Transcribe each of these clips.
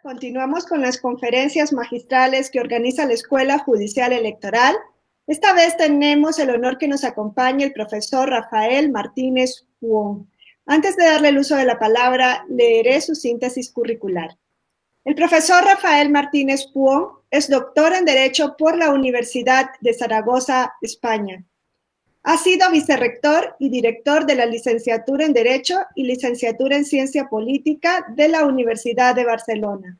Continuamos con las conferencias magistrales que organiza la Escuela Judicial Electoral. Esta vez tenemos el honor que nos acompañe el profesor Rafael Martínez Puón. Antes de darle el uso de la palabra, leeré su síntesis curricular. El profesor Rafael Martínez Puón es doctor en Derecho por la Universidad de Zaragoza, España. Ha sido vicerrector y director de la licenciatura en Derecho y licenciatura en Ciencia Política de la Universidad de Barcelona.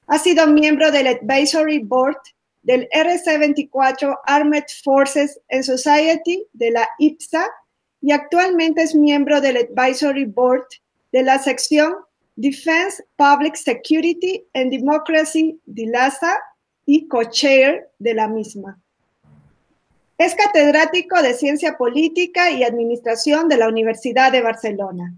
Ha sido miembro del Advisory Board del RC24 Armed Forces and Society de la IPSA y actualmente es miembro del Advisory Board de la sección Defense, Public Security and Democracy de LASA y co-chair de la misma. Es catedrático de Ciencia Política y Administración de la Universidad de Barcelona.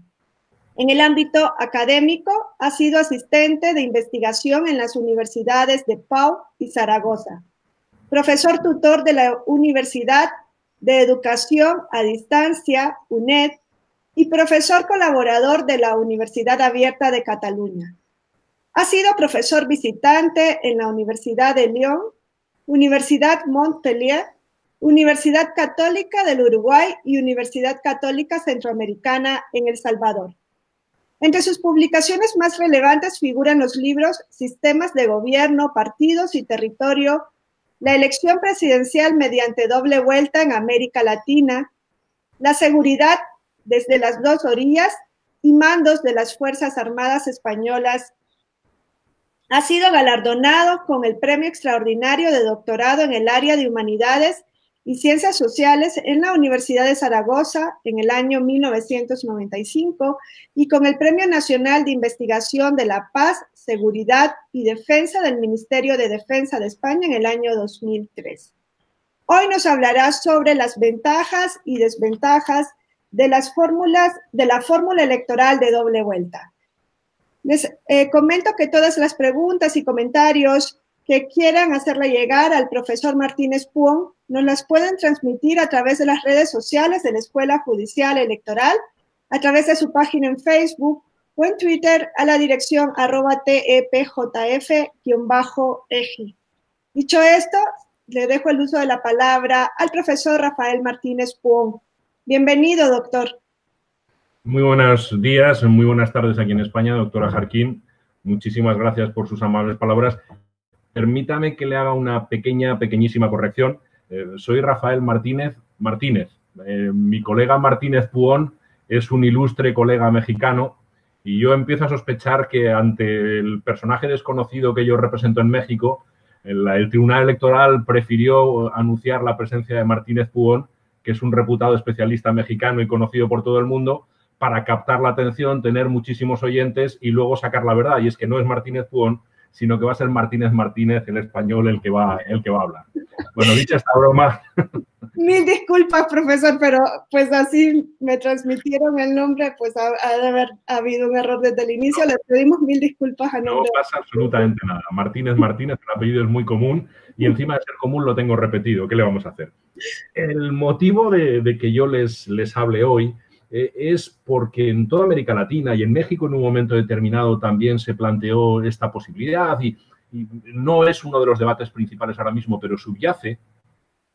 En el ámbito académico, ha sido asistente de investigación en las universidades de Pau y Zaragoza, profesor tutor de la Universidad de Educación a Distancia, UNED, y profesor colaborador de la Universidad Abierta de Cataluña. Ha sido profesor visitante en la Universidad de Lyon, Universidad Montpellier, Universidad Católica del Uruguay y Universidad Católica Centroamericana en El Salvador. Entre sus publicaciones más relevantes figuran los libros Sistemas de Gobierno, Partidos y Territorio, La elección presidencial mediante doble vuelta en América Latina, La seguridad desde las dos orillas y Mandos de las Fuerzas Armadas Españolas. Ha sido galardonado con el Premio Extraordinario de Doctorado en el área de Humanidades y Ciencias Sociales en la Universidad de Zaragoza en el año 1995 y con el Premio Nacional de Investigación de la Paz, Seguridad y Defensa del Ministerio de Defensa de España en el año 2003. Hoy nos hablará sobre las ventajas y desventajas de la fórmula electoral de doble vuelta. Les comento que todas las preguntas y comentarios que quieran hacerle llegar al profesor Martínez Puón nos las pueden transmitir a través de las redes sociales de la Escuela Judicial Electoral, a través de su página en Facebook o en Twitter a la dirección @tepjf_eji. Dicho esto, le dejo el uso de la palabra al profesor Rafael Martínez Puón. Bienvenido, doctor. Muy buenos días, muy buenas tardes aquí en España, doctora Jarquín. Muchísimas gracias por sus amables palabras. Permítame que le haga una pequeñísima corrección. Soy Rafael Martínez. Mi colega Martínez Puón es un ilustre colega mexicano y yo empiezo a sospechar que ante el personaje desconocido que yo represento en México, el Tribunal Electoral prefirió anunciar la presencia de Martínez Puón, que es un reputado especialista mexicano y conocido por todo el mundo, para captar la atención, tener muchísimos oyentes y luego sacar la verdad. Y es que no es Martínez Puón, sino que va a ser Martínez, el español, el que va a hablar. Bueno, dicha esta broma. Mil disculpas, profesor, pero pues así me transmitieron el nombre, pues ha de haber habido un error desde el inicio. Le pedimos mil disculpas a nombre. No pasa absolutamente nada. Martínez, el apellido es muy común y encima de ser común lo tengo repetido. ¿Qué le vamos a hacer? El motivo de que yo les hable hoy es porque en toda América Latina y en México en un momento determinado también se planteó esta posibilidad y no es uno de los debates principales ahora mismo, pero subyace,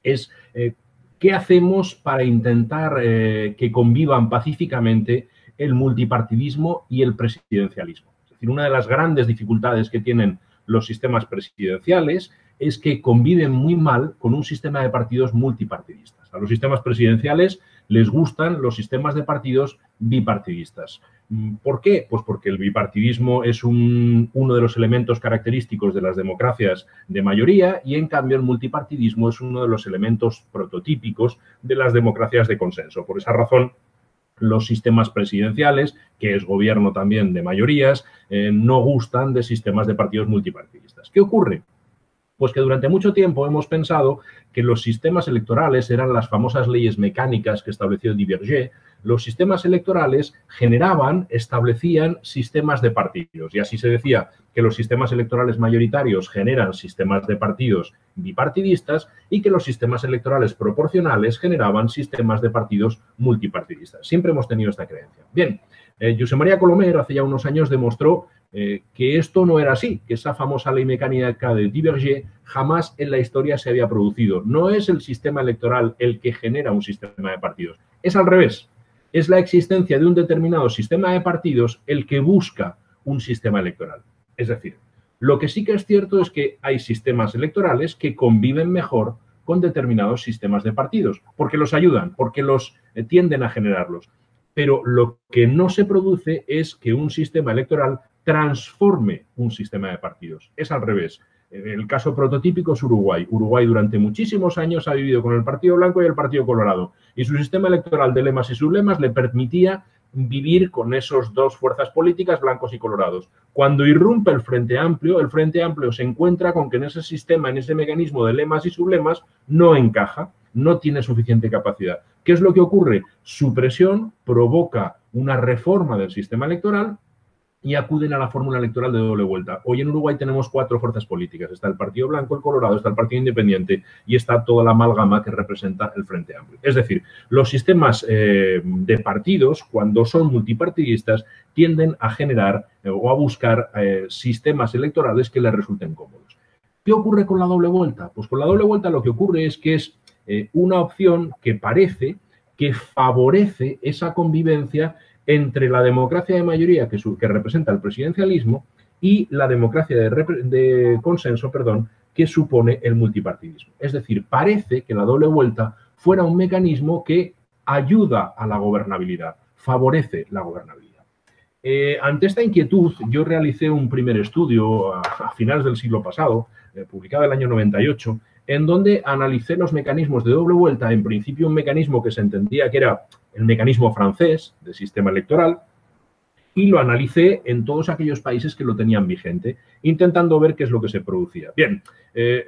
es qué hacemos para intentar que convivan pacíficamente el multipartidismo y el presidencialismo. Es decir, una de las grandes dificultades que tienen los sistemas presidenciales es que conviven muy mal con un sistema de partidos multipartidistas. A los sistemas presidenciales les gustan los sistemas de partidos bipartidistas. ¿Por qué? Pues porque el bipartidismo es uno de los elementos característicos de las democracias de mayoría y, en cambio, el multipartidismo es uno de los elementos prototípicos de las democracias de consenso. Por esa razón, los sistemas presidenciales, que es gobierno también de mayorías, no gustan de sistemas de partidos multipartidistas. ¿Qué ocurre? Pues que durante mucho tiempo hemos pensado que los sistemas electorales eran las famosas leyes mecánicas que estableció Duverger. Los sistemas electorales establecían sistemas de partidos y así se decía que los sistemas electorales mayoritarios generan sistemas de partidos bipartidistas y que los sistemas electorales proporcionales generaban sistemas de partidos multipartidistas. Siempre hemos tenido esta creencia. Bien, Josep María Colomer hace ya unos años demostró que esto no era así, que esa famosa ley mecánica de Duverger jamás en la historia se había producido. No es el sistema electoral el que genera un sistema de partidos, es al revés. Es la existencia de un determinado sistema de partidos el que busca un sistema electoral. Es decir, lo que sí que es cierto es que hay sistemas electorales que conviven mejor con determinados sistemas de partidos, porque los ayudan, porque los tienden a generarlos. Pero lo que no se produce es que un sistema electoral transforme un sistema de partidos. Es al revés. El caso prototípico es Uruguay. Uruguay durante muchísimos años ha vivido con el Partido Blanco y el Partido Colorado. Y su sistema electoral de lemas y sublemas le permitía vivir con esos dos fuerzas políticas, blancos y colorados. Cuando irrumpe el Frente Amplio se encuentra con que en ese sistema, en ese mecanismo de lemas y sublemas, no encaja, no tiene suficiente capacidad. ¿Qué es lo que ocurre? Su presión provoca una reforma del sistema electoral y acuden a la fórmula electoral de doble vuelta. Hoy en Uruguay tenemos 4 fuerzas políticas. Está el Partido Blanco, el Colorado, está el Partido Independiente y está toda la amalgama que representa el Frente Amplio. Es decir, los sistemas de partidos, cuando son multipartidistas, tienden a generar o a buscar sistemas electorales que les resulten cómodos. ¿Qué ocurre con la doble vuelta? Pues con la doble vuelta lo que ocurre es que es una opción que parece que favorece esa convivencia entre la democracia de mayoría que representa el presidencialismo y la democracia de consenso, que supone el multipartidismo. Es decir, parece que la doble vuelta fuera un mecanismo que ayuda a la gobernabilidad, favorece la gobernabilidad. Ante esta inquietud, yo realicé un primer estudio a finales del siglo pasado, publicado en el año 98, en donde analicé los mecanismos de doble vuelta, en principio un mecanismo que se entendía que era el mecanismo francés del sistema electoral, y lo analicé en todos aquellos países que lo tenían vigente, intentando ver qué es lo que se producía. Bien,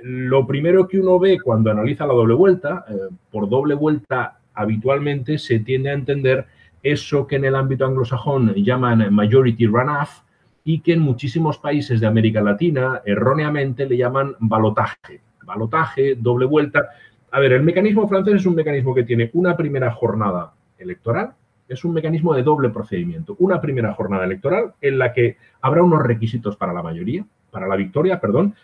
lo primero que uno ve cuando analiza la doble vuelta, por doble vuelta habitualmente se tiende a entender eso que en el ámbito anglosajón llaman majority runoff y que en muchísimos países de América Latina erróneamente le llaman balotaje. Balotaje, doble vuelta. A ver, el mecanismo francés es un mecanismo que tiene una primera jornada electoral, es un mecanismo de doble procedimiento. Una primera jornada electoral en la que habrá unos requisitos para la mayoría, para la victoria,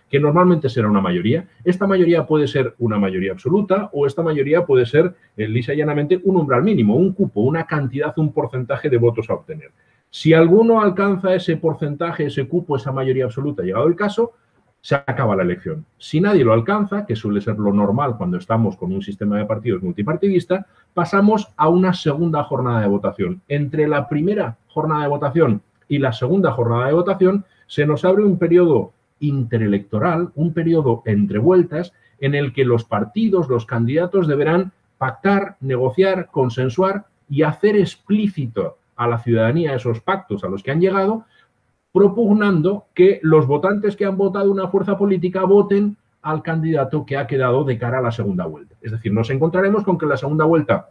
que normalmente será una mayoría. Esta mayoría puede ser una mayoría absoluta o esta mayoría puede ser, lisa y llanamente, un umbral mínimo, un cupo, una cantidad, un porcentaje de votos a obtener. Si alguno alcanza ese porcentaje, ese cupo, esa mayoría absoluta, llegado el caso, se acaba la elección. Si nadie lo alcanza, que suele ser lo normal cuando estamos con un sistema de partidos multipartidista, pasamos a una segunda jornada de votación. Entre la primera jornada de votación y la segunda jornada de votación se nos abre un periodo interelectoral, un periodo entre vueltas, en el que los partidos, los candidatos deberán pactar, negociar, consensuar y hacer explícito a la ciudadanía esos pactos a los que han llegado, propugnando que los votantes que han votado una fuerza política voten al candidato que ha quedado de cara a la segunda vuelta. Es decir, nos encontraremos con que en la segunda vuelta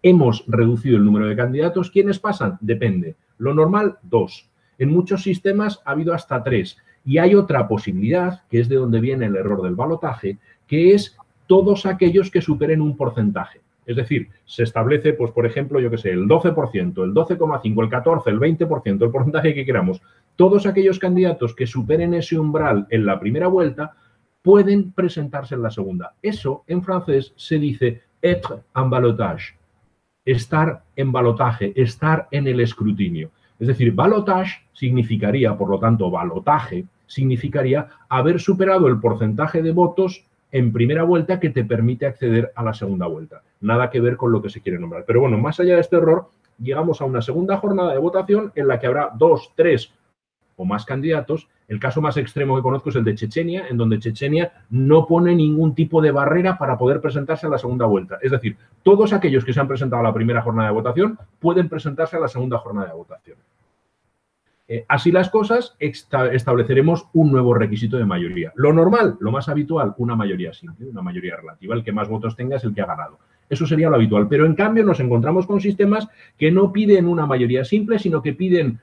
hemos reducido el número de candidatos. ¿Quiénes pasan? Depende. Lo normal, 2. En muchos sistemas ha habido hasta 3. Y hay otra posibilidad, que es de donde viene el error del balotaje, que es todos aquellos que superen un porcentaje. Es decir, se establece, pues por ejemplo, yo qué sé, el 12%, el 12,5%, el 14%, el 20%, el porcentaje que queramos. Todos aquellos candidatos que superen ese umbral en la primera vuelta pueden presentarse en la segunda. Eso, en francés, se dice être en balotage, estar en balotaje, estar en el escrutinio. Es decir, balotage significaría, por lo tanto, balotaje significaría haber superado el porcentaje de votos en primera vuelta que te permite acceder a la segunda vuelta. Nada que ver con lo que se quiere nombrar. Pero bueno, más allá de este error, llegamos a una segunda jornada de votación en la que habrá 2, 3 o más candidatos. El caso más extremo que conozco es el de Chechenia, en donde Chechenia no pone ningún tipo de barrera para poder presentarse a la segunda vuelta. Es decir, todos aquellos que se han presentado a la primera jornada de votación pueden presentarse a la segunda jornada de votación. Así las cosas, estableceremos un nuevo requisito de mayoría. Lo normal, lo más habitual, una mayoría simple, una mayoría relativa. El que más votos tenga es el que ha ganado. Eso sería lo habitual. Pero en cambio nos encontramos con sistemas que no piden una mayoría simple, sino que piden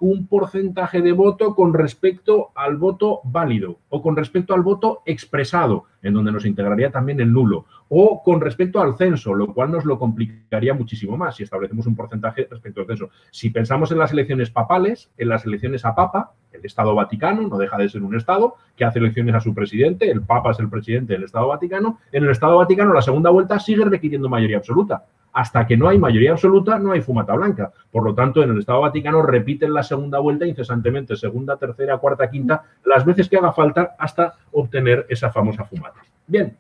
un porcentaje de voto con respecto al voto válido o con respecto al voto expresado, en donde nos integraría también el nulo, o con respecto al censo, lo cual nos lo complicaría muchísimo más si establecemos un porcentaje respecto al censo. Si pensamos en las elecciones papales, en las elecciones a Papa, el Estado Vaticano no deja de ser un Estado que hace elecciones a su presidente, el Papa es el presidente del Estado Vaticano, en el Estado Vaticano la segunda vuelta sigue requiriendo mayoría absoluta. Hasta que no hay mayoría absoluta, no hay fumata blanca. Por lo tanto, en el Estado Vaticano repiten la segunda vuelta incesantemente, segunda, tercera, cuarta, quinta, las veces que haga falta hasta obtener esa famosa fumata. Bien,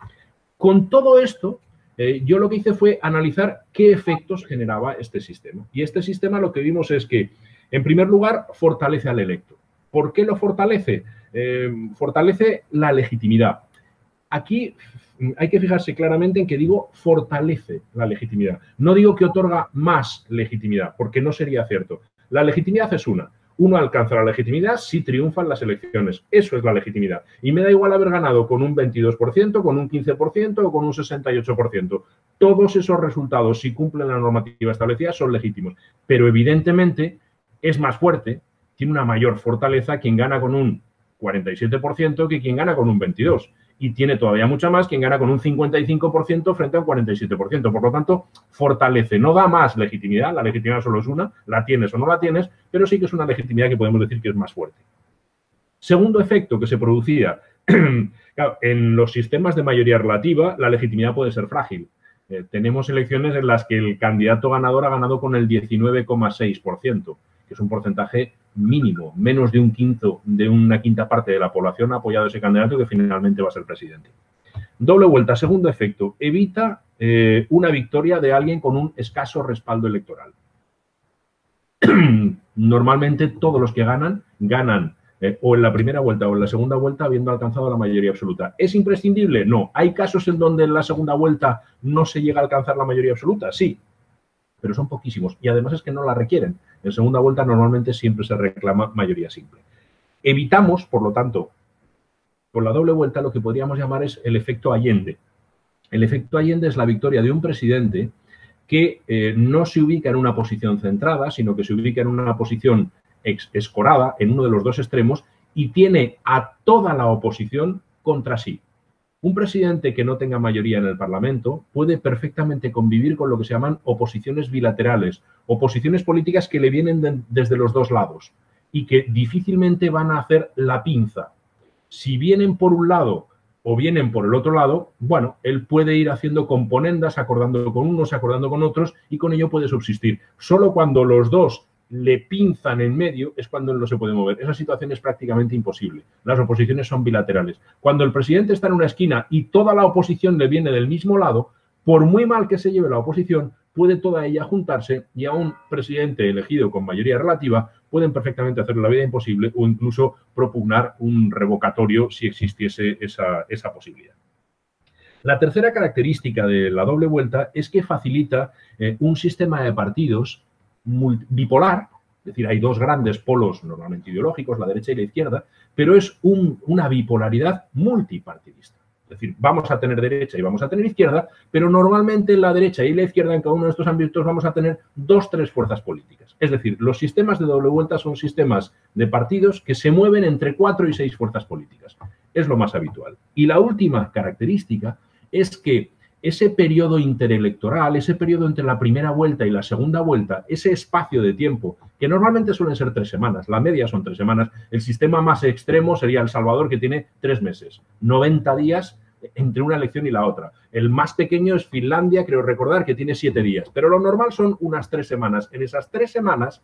con todo esto, yo lo que hice fue analizar qué efectos generaba este sistema. Y este sistema lo que vimos es que, en primer lugar, fortalece al electo. ¿Por qué lo fortalece? Fortalece la legitimidad. Aquí hay que fijarse claramente en que digo fortalece la legitimidad. No digo que otorga más legitimidad, porque no sería cierto. La legitimidad es una. Uno alcanza la legitimidad si triunfan las elecciones. Eso es la legitimidad. Y me da igual haber ganado con un 22%, con un 15% o con un 68%. Todos esos resultados, si cumplen la normativa establecida, son legítimos. Pero evidentemente es más fuerte, tiene una mayor fortaleza quien gana con un 47% que quien gana con un 22%. Y tiene todavía mucha más quien gana con un 55% frente a un 47%. Por lo tanto, fortalece, no da más legitimidad, la legitimidad solo es una, la tienes o no la tienes, pero sí que es una legitimidad que podemos decir que es más fuerte. Segundo efecto que se producía, claro, en los sistemas de mayoría relativa, la legitimidad puede ser frágil. Tenemos elecciones en las que el candidato ganador ha ganado con el 19,6%, que es un porcentaje mínimo, menos de una quinta parte de la población ha apoyado a ese candidato que finalmente va a ser presidente. Doble vuelta, segundo efecto, evita una victoria de alguien con un escaso respaldo electoral. Normalmente todos los que ganan o en la primera vuelta o en la segunda vuelta habiendo alcanzado la mayoría absoluta. ¿Es imprescindible? No. ¿Hay casos en donde en la segunda vuelta no se llega a alcanzar la mayoría absoluta? Sí, pero son poquísimos y además es que no la requieren. En segunda vuelta normalmente siempre se reclama mayoría simple. Evitamos, por lo tanto, con la doble vuelta lo que podríamos llamar es el efecto Allende. El efecto Allende es la victoria de un presidente que no se ubica en una posición centrada, sino que se ubica en una posición escorada, en uno de los dos extremos, y tiene a toda la oposición contra sí. Un presidente que no tenga mayoría en el Parlamento puede perfectamente convivir con lo que se llaman oposiciones bilaterales, oposiciones políticas que le vienen desde los dos lados y que difícilmente van a hacer la pinza. Si vienen por un lado o vienen por el otro lado, bueno, él puede ir haciendo componendas, acordando con unos, acordando con otros y con ello puede subsistir. Solo cuando los dos le pinzan en medio es cuando él no se puede mover. Esa situación es prácticamente imposible. Las oposiciones son bilaterales. Cuando el presidente está en una esquina y toda la oposición le viene del mismo lado, por muy mal que se lleve la oposición, puede toda ella juntarse y a un presidente elegido con mayoría relativa pueden perfectamente hacerle la vida imposible o incluso propugnar un revocatorio si existiese esa posibilidad. La tercera característica de la doble vuelta es que facilita un sistema de partidos bipolar, es decir, hay dos grandes polos normalmente ideológicos, la derecha y la izquierda, pero es una bipolaridad multipartidista. Es decir, vamos a tener derecha y vamos a tener izquierda, pero normalmente en la derecha y la izquierda en cada uno de estos ámbitos vamos a tener 2 o 3 fuerzas políticas. Es decir, los sistemas de doble vuelta son sistemas de partidos que se mueven entre 4 y 6 fuerzas políticas. Es lo más habitual. Y la última característica es que ese periodo interelectoral, ese periodo entre la primera vuelta y la segunda vuelta, ese espacio de tiempo, que normalmente suelen ser 3 semanas, la media son 3 semanas, el sistema más extremo sería El Salvador, que tiene 3 meses, 90 días entre una elección y la otra. El más pequeño es Finlandia, creo recordar, que tiene 7 días, pero lo normal son unas 3 semanas. En esas 3 semanas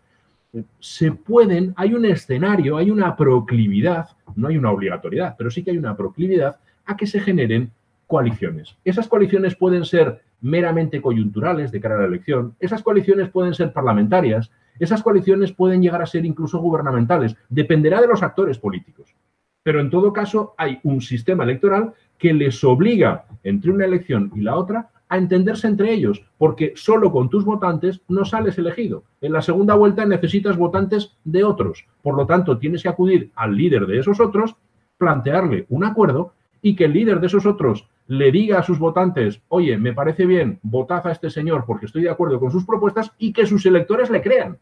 hay un escenario, hay una proclividad, no hay una obligatoriedad, pero sí que hay una proclividad a que se generen coaliciones. Esas coaliciones pueden ser meramente coyunturales de cara a la elección, esas coaliciones pueden ser parlamentarias, esas coaliciones pueden llegar a ser incluso gubernamentales, dependerá de los actores políticos. Pero en todo caso hay un sistema electoral que les obliga, entre una elección y la otra, a entenderse entre ellos, porque solo con tus votantes no sales elegido. En la segunda vuelta necesitas votantes de otros, por lo tanto tienes que acudir al líder de esos otros, plantearle un acuerdo y que el líder de esos otros le diga a sus votantes, oye, me parece bien, votad a este señor porque estoy de acuerdo con sus propuestas y que sus electores le crean.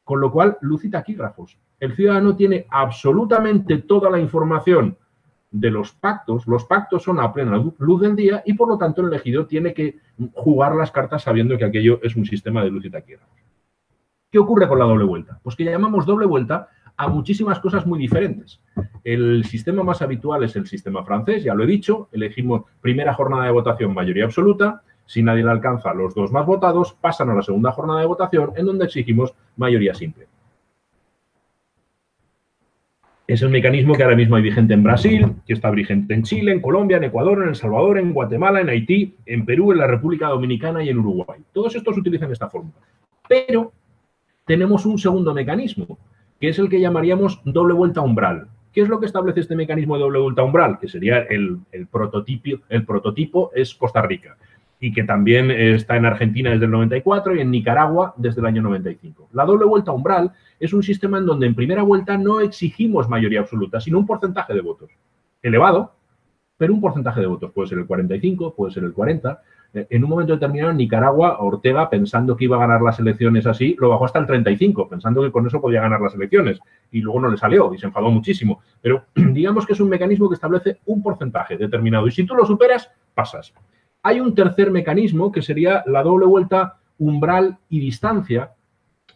Con lo cual, luz y taquígrafos. El ciudadano tiene absolutamente toda la información de los pactos son a plena luz del día y, por lo tanto, el elegido tiene que jugar las cartas sabiendo que aquello es un sistema de luz y taquígrafos. ¿Qué ocurre con la doble vuelta? Pues que llamamos doble vuelta a muchísimas cosas muy diferentes. El sistema más habitual es el sistema francés, ya lo he dicho, elegimos primera jornada de votación mayoría absoluta, si nadie le alcanza los dos más votados, pasan a la segunda jornada de votación en donde exigimos mayoría simple. Es el mecanismo que ahora mismo hay vigente en Brasil, que está vigente en Chile, en Colombia, en Ecuador, en El Salvador, en Guatemala, en Haití, en Perú, en la República Dominicana y en Uruguay. Todos estos utilizan esta fórmula. Pero tenemos un segundo mecanismo, que es el que llamaríamos doble vuelta umbral. ¿Qué es lo que establece este mecanismo de doble vuelta umbral? Que sería el prototipo es Costa Rica y que también está en Argentina desde el 94 y en Nicaragua desde el año 95. La doble vuelta umbral es un sistema en donde en primera vuelta no exigimos mayoría absoluta, sino un porcentaje de votos elevado, pero un porcentaje de votos. Puede ser el 45, puede ser el 40. En un momento determinado en Nicaragua, Ortega, pensando que iba a ganar las elecciones así, lo bajó hasta el 35, pensando que con eso podía ganar las elecciones. Y luego no le salió y se enfadó muchísimo. Pero digamos que es un mecanismo que establece un porcentaje determinado. Y si tú lo superas, pasas. Hay un tercer mecanismo que sería la doble vuelta umbral y distancia.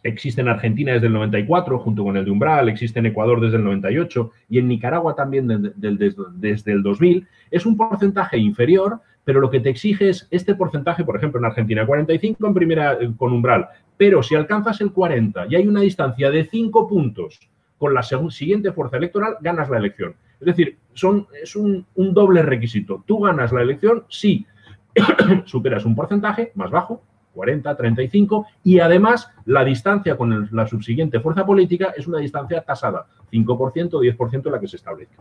Existe en Argentina desde el 94, junto con el de umbral, existe en Ecuador desde el 98 y en Nicaragua también desde el 2000. Es un porcentaje inferior, pero lo que te exige es este porcentaje, por ejemplo, en Argentina, 45 en primera con umbral, pero si alcanzas el 40 y hay una distancia de 5 puntos con la siguiente fuerza electoral, ganas la elección. Es decir, es un doble requisito. Tú ganas la elección si superas un porcentaje más bajo, 40, 35, y además la distancia con la subsiguiente fuerza política es una distancia tasada, 5% o 10% la que se establece.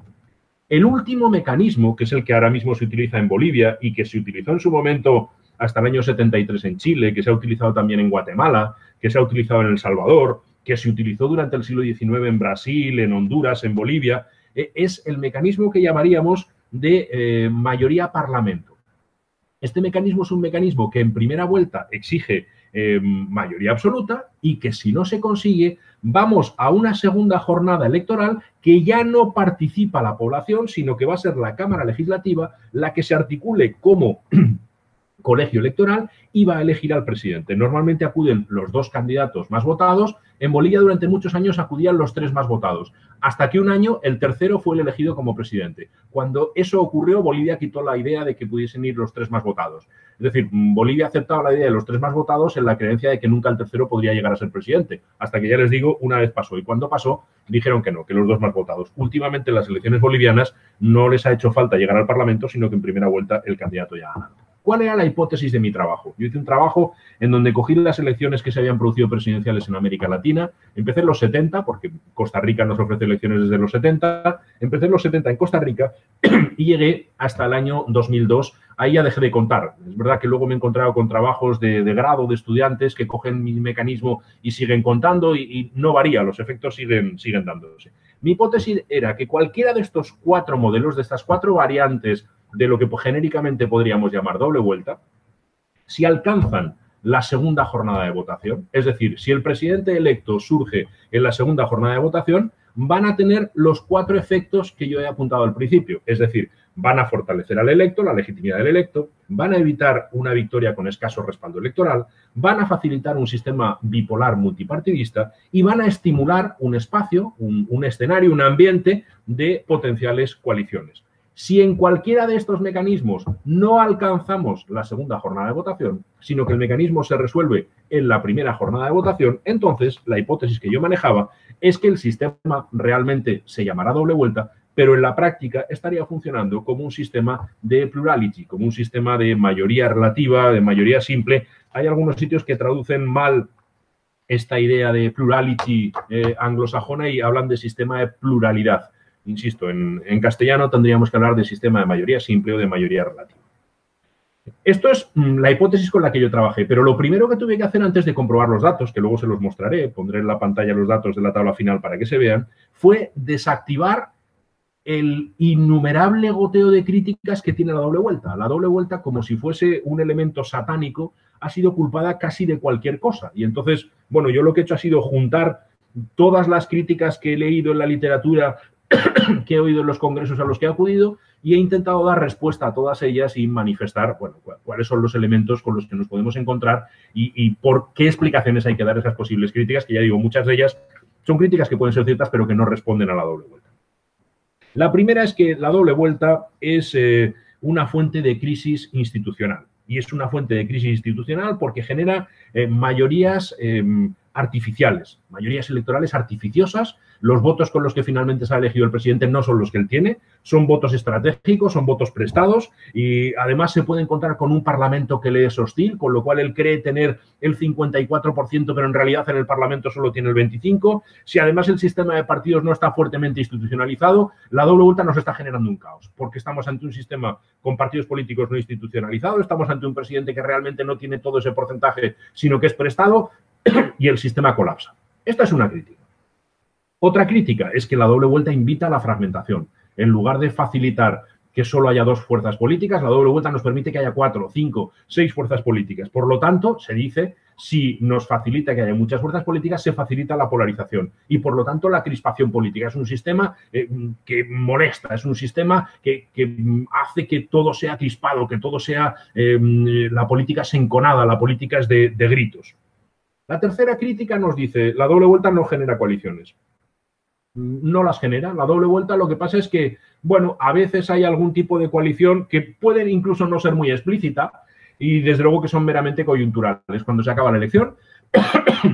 El último mecanismo, que es el que ahora mismo se utiliza en Bolivia y que se utilizó en su momento hasta el año 73 en Chile, que se ha utilizado también en Guatemala, que se ha utilizado en El Salvador, que se utilizó durante el siglo XIX en Brasil, en Honduras, en Bolivia, es el mecanismo que llamaríamos de mayoría parlamento. Este mecanismo es un mecanismo que en primera vuelta exige mayoría absoluta y que si no se consigue, vamos a una segunda jornada electoral que ya no participa la población, sino que va a ser la Cámara Legislativa la que se articule como colegio electoral y va a elegir al presidente. Normalmente acuden los dos candidatos más votados. En Bolivia durante muchos años acudían los tres más votados, hasta que un año el tercero fue el elegido como presidente. Cuando eso ocurrió, Bolivia quitó la idea de que pudiesen ir los tres más votados. Es decir, Bolivia aceptaba la idea de los tres más votados en la creencia de que nunca el tercero podría llegar a ser presidente. Hasta que ya les digo, una vez pasó. Y cuando pasó, dijeron que no, que los dos más votados. Últimamente en las elecciones bolivianas no les ha hecho falta llegar al Parlamento, sino que en primera vuelta el candidato ya ha ganado. ¿Cuál era la hipótesis de mi trabajo? Yo hice un trabajo en donde cogí las elecciones que se habían producido presidenciales en América Latina. Empecé en los 70, porque Costa Rica nos ofrece elecciones desde los 70. Empecé en los 70 en Costa Rica y llegué hasta el año 2002. Ahí ya dejé de contar. Es verdad que luego me he encontrado con trabajos de grado, de estudiantes que cogen mi mecanismo y siguen contando y no varía, los efectos siguen dándose. Mi hipótesis era que cualquiera de estos cuatro modelos, de estas cuatro variantes de lo que genéricamente podríamos llamar doble vuelta, si alcanzan la segunda jornada de votación, es decir, si el presidente electo surge en la segunda jornada de votación, van a tener los cuatro efectos que yo he apuntado al principio, es decir, van a fortalecer al electo, la legitimidad del electo, van a evitar una victoria con escaso respaldo electoral, van a facilitar un sistema bipolar multipartidista y van a estimular un espacio, un escenario, un ambiente de potenciales coaliciones. Si en cualquiera de estos mecanismos no alcanzamos la segunda jornada de votación, sino que el mecanismo se resuelve en la primera jornada de votación, entonces la hipótesis que yo manejaba es que el sistema realmente se llamará doble vuelta, pero en la práctica estaría funcionando como un sistema de plurality, como un sistema de mayoría relativa, de mayoría simple. Hay algunos sitios que traducen mal esta idea de plurality anglosajona y hablan de sistema de pluralidad. Insisto, en castellano tendríamos que hablar de sistema de mayoría simple o de mayoría relativa. Esto es la hipótesis con la que yo trabajé, pero lo primero que tuve que hacer antes de comprobar los datos, que luego se los mostraré, pondré en la pantalla los datos de la tabla final para que se vean, fue desactivar el innumerable goteo de críticas que tiene la doble vuelta. La doble vuelta, como si fuese un elemento satánico, ha sido culpada casi de cualquier cosa. Y entonces, bueno, yo lo que he hecho ha sido juntar todas las críticas que he leído en la literatura que he oído en los congresos a los que he acudido y he intentado dar respuesta a todas ellas y manifestar, bueno, cuáles son los elementos con los que nos podemos encontrar y por qué explicaciones hay que dar a esas posibles críticas, que ya digo, muchas de ellas son críticas que pueden ser ciertas, pero que no responden a la doble vuelta. La primera es que la doble vuelta es una fuente de crisis institucional. Y es una fuente de crisis institucional porque genera mayorías artificiales, mayorías electorales artificiosas. Los votos con los que finalmente se ha elegido el presidente no son los que él tiene, son votos estratégicos, son votos prestados y además se puede encontrar con un parlamento que le es hostil, con lo cual él cree tener el 54%, pero en realidad en el parlamento solo tiene el 25%. Si además el sistema de partidos no está fuertemente institucionalizado, la doble vuelta nos está generando un caos, porque estamos ante un sistema con partidos políticos no institucionalizado, estamos ante un presidente que realmente no tiene todo ese porcentaje, sino que es prestado y el sistema colapsa. Esta es una crítica. Otra crítica es que la doble vuelta invita a la fragmentación. En lugar de facilitar que solo haya dos fuerzas políticas, la doble vuelta nos permite que haya 4, 5, 6 fuerzas políticas. Por lo tanto, se dice, si nos facilita que haya muchas fuerzas políticas, se facilita la polarización y, por lo tanto, la crispación política. Es un sistema que molesta, es un sistema que hace que todo sea crispado, que todo sea, la política es enconada, la política es de gritos. La tercera crítica nos dice, la doble vuelta no genera coaliciones. No las genera. La doble vuelta lo que pasa es que, bueno, a veces hay algún tipo de coalición que pueden incluso no ser muy explícita y desde luego que son meramente coyunturales. Cuando se acaba la elección,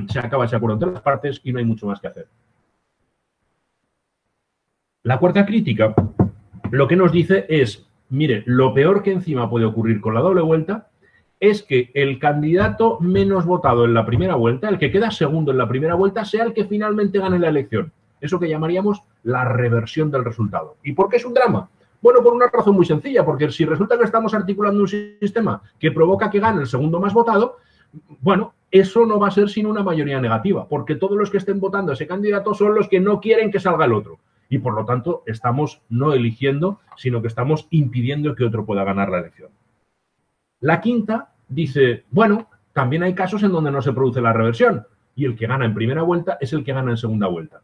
se acaba ese acuerdo entre las partes y no hay mucho más que hacer. La cuarta crítica lo que nos dice es, mire, lo peor que encima puede ocurrir con la doble vuelta es que el candidato menos votado en la primera vuelta, el que queda segundo en la primera vuelta, sea el que finalmente gane la elección. Eso que llamaríamos la reversión del resultado. ¿Y por qué es un drama? Bueno, por una razón muy sencilla, porque si resulta que estamos articulando un sistema que provoca que gane el segundo más votado, bueno, eso no va a ser sino una mayoría negativa, porque todos los que estén votando a ese candidato son los que no quieren que salga el otro. Y por lo tanto, estamos no eligiendo, sino que estamos impidiendo que otro pueda ganar la elección. La quinta dice, bueno, también hay casos en donde no se produce la reversión y el que gana en primera vuelta es el que gana en segunda vuelta.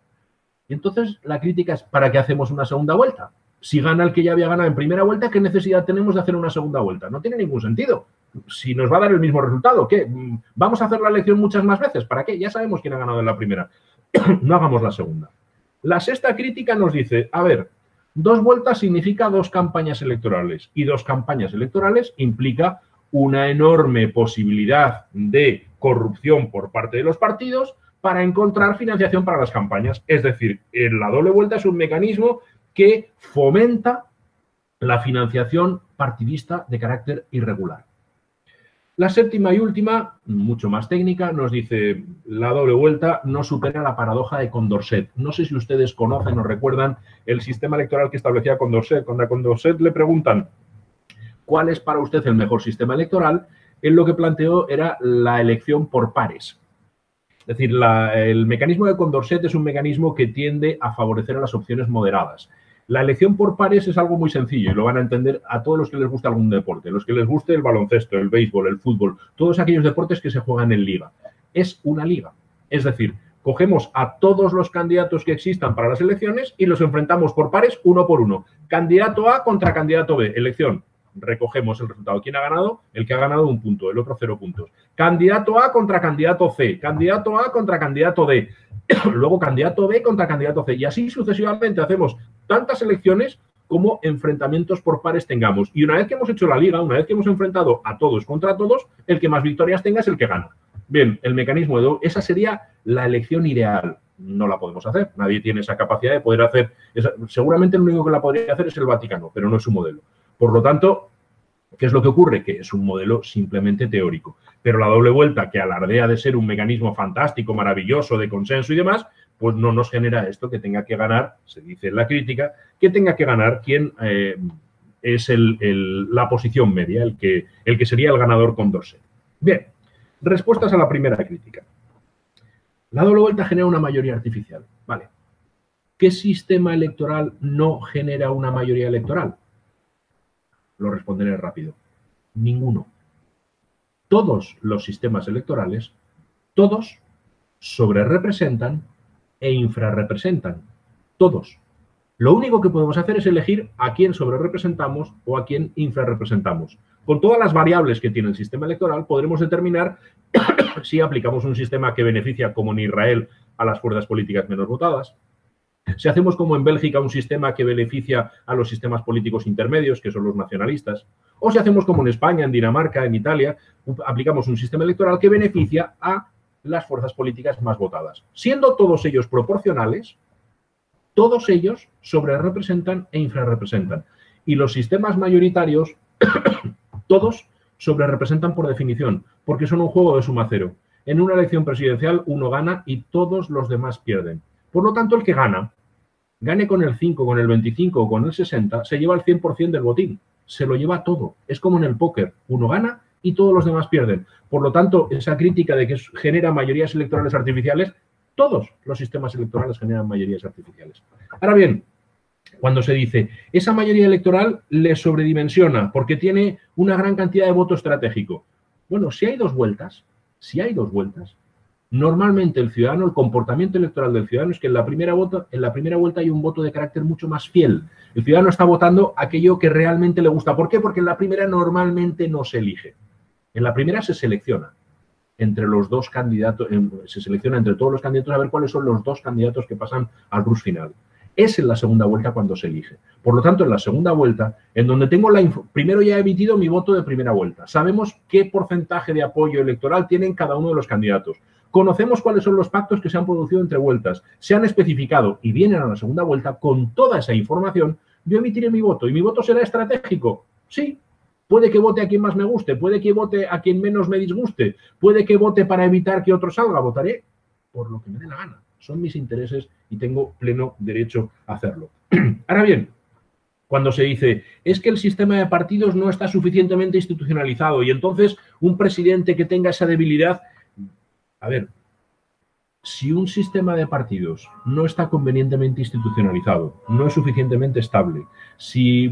Y entonces la crítica es, ¿para qué hacemos una segunda vuelta? Si gana el que ya había ganado en primera vuelta, ¿qué necesidad tenemos de hacer una segunda vuelta? No tiene ningún sentido. Si nos va a dar el mismo resultado, ¿qué? ¿Vamos a hacer la elección muchas más veces? ¿Para qué? Ya sabemos quién ha ganado en la primera. No hagamos la segunda. La sexta crítica nos dice, a ver, 2 vueltas significa 2 campañas electorales y 2 campañas electorales implica una enorme posibilidad de corrupción por parte de los partidos para encontrar financiación para las campañas. Es decir, la doble vuelta es un mecanismo que fomenta la financiación partidista de carácter irregular. La séptima y última, mucho más técnica, nos dice la doble vuelta no supera la paradoja de Condorcet. No sé si ustedes conocen o recuerdan el sistema electoral que establecía Condorcet. Cuando a Condorcet le preguntan ¿cuál es para usted el mejor sistema electoral? Él lo que planteó era la elección por pares. Es decir, el mecanismo de Condorcet es un mecanismo que tiende a favorecer a las opciones moderadas. La elección por pares es algo muy sencillo y lo van a entender a todos los que les gusta algún deporte, los que les guste el baloncesto, el béisbol, el fútbol, todos aquellos deportes que se juegan en liga. Es una liga. Es decir, cogemos a todos los candidatos que existan para las elecciones y los enfrentamos por pares, uno por uno. Candidato A contra candidato B. Elección. Recogemos el resultado. ¿Quién ha ganado? El que ha ganado 1 punto, el otro 0 puntos. Candidato A contra candidato C, candidato A contra candidato D, luego candidato B contra candidato C. Y así sucesivamente hacemos tantas elecciones como enfrentamientos por pares tengamos. Y una vez que hemos hecho la liga, una vez que hemos enfrentado a todos contra todos, el que más victorias tenga es el que gana. Bien, el mecanismo de esa sería la elección ideal. No la podemos hacer. Nadie tiene esa capacidad de poder hacer. Seguramente el único que la podría hacer es el Vaticano, pero no es su modelo. Por lo tanto, ¿qué es lo que ocurre? Que es un modelo simplemente teórico. Pero la doble vuelta, que alardea de ser un mecanismo fantástico, maravilloso, de consenso y demás, pues no nos genera esto que tenga que ganar, se dice en la crítica, que tenga que ganar quien es la posición media, el que sería el ganador con Condorcet. Bien, respuestas a la primera crítica. La doble vuelta genera una mayoría artificial. Vale. ¿Qué sistema electoral no genera una mayoría electoral? Lo responderé rápido. Ninguno. Todos los sistemas electorales, todos sobrerepresentan e infrarrepresentan. Todos. Lo único que podemos hacer es elegir a quién sobrerepresentamos o a quién infrarrepresentamos. Con todas las variables que tiene el sistema electoral podremos determinar si aplicamos un sistema que beneficia, como en Israel, a las fuerzas políticas menos votadas, si hacemos como en Bélgica un sistema que beneficia a los sistemas políticos intermedios, que son los nacionalistas, o si hacemos como en España, en Dinamarca, en Italia, aplicamos un sistema electoral que beneficia a las fuerzas políticas más votadas. Siendo todos ellos proporcionales, todos ellos sobrerepresentan e infrarrepresentan. Y los sistemas mayoritarios, todos sobrerepresentan por definición, porque son un juego de suma cero. En una elección presidencial uno gana y todos los demás pierden. Por lo tanto, el que gane con el 5, con el 25 o con el 60, se lleva el 100% del botín. Se lo lleva todo. Es como en el póker. Uno gana y todos los demás pierden. Por lo tanto, esa crítica de que genera mayorías electorales artificiales, todos los sistemas electorales generan mayorías artificiales. Ahora bien, cuando se dice, esa mayoría electoral le sobredimensiona porque tiene una gran cantidad de voto estratégico. Bueno, si hay dos vueltas, normalmente el ciudadano, el comportamiento electoral del ciudadano es que en la primera vuelta hay un voto de carácter mucho más fiel. El ciudadano está votando aquello que realmente le gusta. ¿Por qué? Porque en la primera normalmente no se elige. En la primera se selecciona entre los dos candidatos, se selecciona entre todos los candidatos a ver cuáles son los dos candidatos que pasan al rush final. Es en la segunda vuelta cuando se elige. Por lo tanto, en la segunda vuelta, en donde tengo primero ya he emitido mi voto de primera vuelta. Sabemos qué porcentaje de apoyo electoral tienen cada uno de los candidatos. Conocemos cuáles son los pactos que se han producido entre vueltas. Se han especificado y vienen a la segunda vuelta con toda esa información. Yo emitiré mi voto. ¿Y mi voto será estratégico? Sí. Puede que vote a quien más me guste. Puede que vote a quien menos me disguste. Puede que vote para evitar que otro salga. Votaré por lo que me dé la gana. Son mis intereses y tengo pleno derecho a hacerlo. Ahora bien, cuando se dice, es que el sistema de partidos no está suficientemente institucionalizado y entonces un presidente que tenga esa debilidad... A ver, si un sistema de partidos no está convenientemente institucionalizado, no es suficientemente estable, si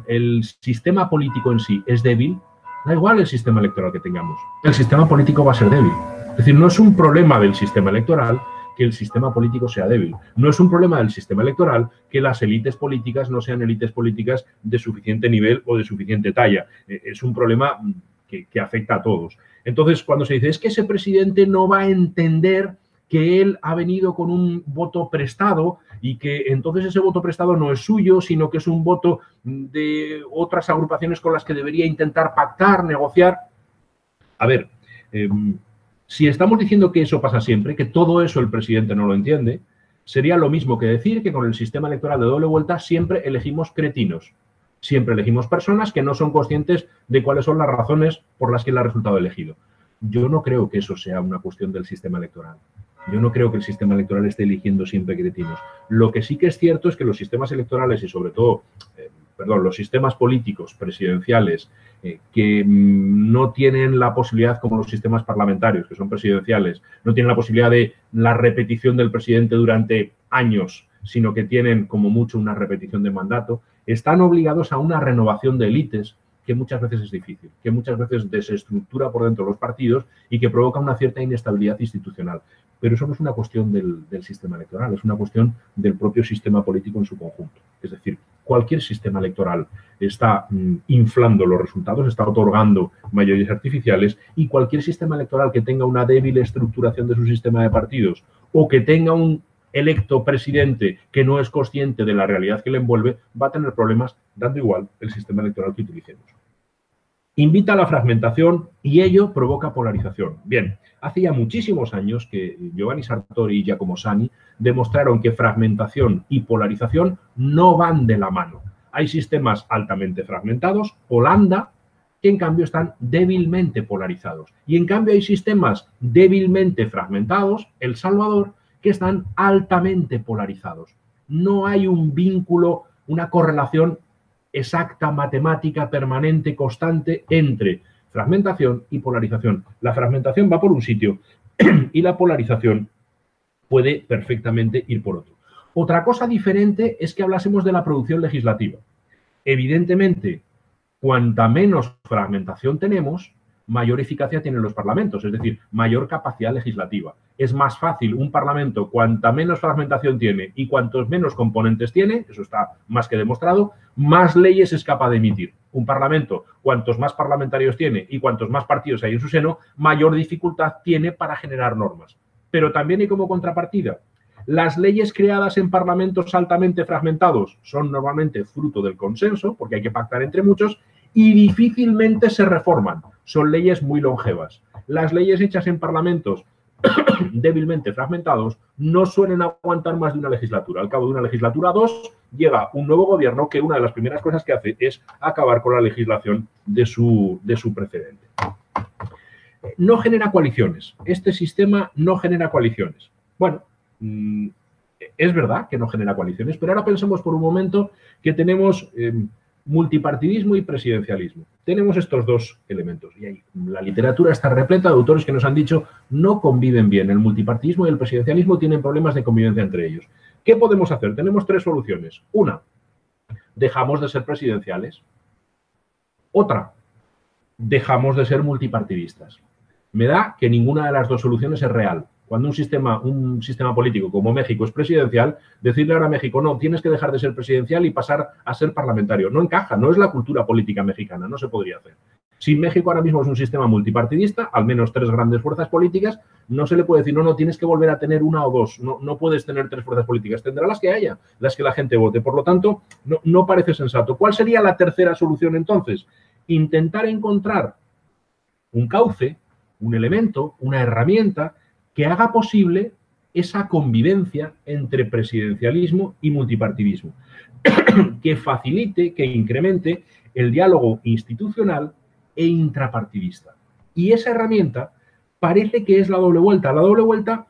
el sistema político en sí es débil, da igual el sistema electoral que tengamos. El sistema político va a ser débil. Es decir, no es un problema del sistema electoral que el sistema político sea débil. No es un problema del sistema electoral que las élites políticas no sean élites políticas de suficiente nivel o de suficiente talla. Es un problema que afecta a todos. Entonces, cuando se dice, es que ese presidente no va a entender que él ha venido con un voto prestado y que entonces ese voto prestado no es suyo, sino que es un voto de otras agrupaciones con las que debería intentar pactar, negociar. A ver, si estamos diciendo que eso pasa siempre, que todo eso el presidente no lo entiende, sería lo mismo que decir que con el sistema electoral de doble vuelta siempre elegimos cretinos. Siempre elegimos personas que no son conscientes de cuáles son las razones por las que él ha resultado elegido. Yo no creo que eso sea una cuestión del sistema electoral. Yo no creo que el sistema electoral esté eligiendo siempre cretinos. Lo que sí que es cierto es que los sistemas electorales y sobre todo, los sistemas políticos presidenciales que no tienen la posibilidad, como los sistemas parlamentarios, que son presidenciales, no tienen la posibilidad de la repetición del presidente durante años, sino que tienen como mucho una repetición de mandato, están obligados a una renovación de élites que muchas veces es difícil, que muchas veces desestructura por dentro los partidos y que provoca una cierta inestabilidad institucional. Pero eso no es una cuestión del sistema electoral, es una cuestión del propio sistema político en su conjunto. Es decir, cualquier sistema electoral está inflando los resultados, está otorgando mayorías artificiales y cualquier sistema electoral que tenga una débil estructuración de su sistema de partidos o que tenga un electo presidente que no es consciente de la realidad que le envuelve, va a tener problemas dando igual el sistema electoral que utilicemos. Invita a la fragmentación y ello provoca polarización. Bien, hace ya muchísimos años que Giovanni Sartori y Giacomo Sani demostraron que fragmentación y polarización no van de la mano. Hay sistemas altamente fragmentados, Holanda, que en cambio están débilmente polarizados. Y en cambio hay sistemas débilmente fragmentados, El Salvador, que están altamente polarizados. No hay un vínculo, una correlación exacta, matemática, permanente, constante entre fragmentación y polarización. La fragmentación va por un sitio y la polarización puede perfectamente ir por otro. Otra cosa diferente es que hablásemos de la producción legislativa. Evidentemente, cuanta menos fragmentación tenemos, mayor eficacia tienen los parlamentos, es decir, mayor capacidad legislativa. Es más fácil un parlamento, cuanta menos fragmentación tiene y cuantos menos componentes tiene, eso está más que demostrado, más leyes es capaz de emitir. Un parlamento, cuantos más parlamentarios tiene y cuantos más partidos hay en su seno, mayor dificultad tiene para generar normas. Pero también hay como contrapartida. Las leyes creadas en parlamentos altamente fragmentados son normalmente fruto del consenso, porque hay que pactar entre muchos, y difícilmente se reforman. Son leyes muy longevas. Las leyes hechas en parlamentos débilmente fragmentados no suelen aguantar más de una legislatura. Al cabo de una legislatura, 2, llega un nuevo gobierno que una de las primeras cosas que hace es acabar con la legislación de su precedente. No genera coaliciones. Este sistema no genera coaliciones. Bueno, es verdad que no genera coaliciones, pero ahora pensemos por un momento que tenemos multipartidismo y presidencialismo. Tenemos estos dos elementos y ahí la literatura está repleta de autores que nos han dicho no conviven bien. El multipartidismo y el presidencialismo tienen problemas de convivencia entre ellos. ¿Qué podemos hacer? Tenemos 3 soluciones. Una, dejamos de ser presidenciales. Otra, dejamos de ser multipartidistas. Me da que ninguna de las dos soluciones es real. Cuando un sistema político como México es presidencial, decirle ahora a México, no, tienes que dejar de ser presidencial y pasar a ser parlamentario. No encaja, no es la cultura política mexicana, no se podría hacer. Si México ahora mismo es un sistema multipartidista, al menos 3 grandes fuerzas políticas, no se le puede decir, no, tienes que volver a tener 1 o 2, no puedes tener 3 fuerzas políticas, tendrá las que haya, las que la gente vote. Por lo tanto, no parece sensato. ¿Cuál sería la tercera solución entonces? Intentar encontrar un cauce, un elemento, una herramienta que haga posible esa convivencia entre presidencialismo y multipartidismo, que facilite, que incremente el diálogo institucional e intrapartidista. Y esa herramienta parece que es la doble vuelta. La doble vuelta,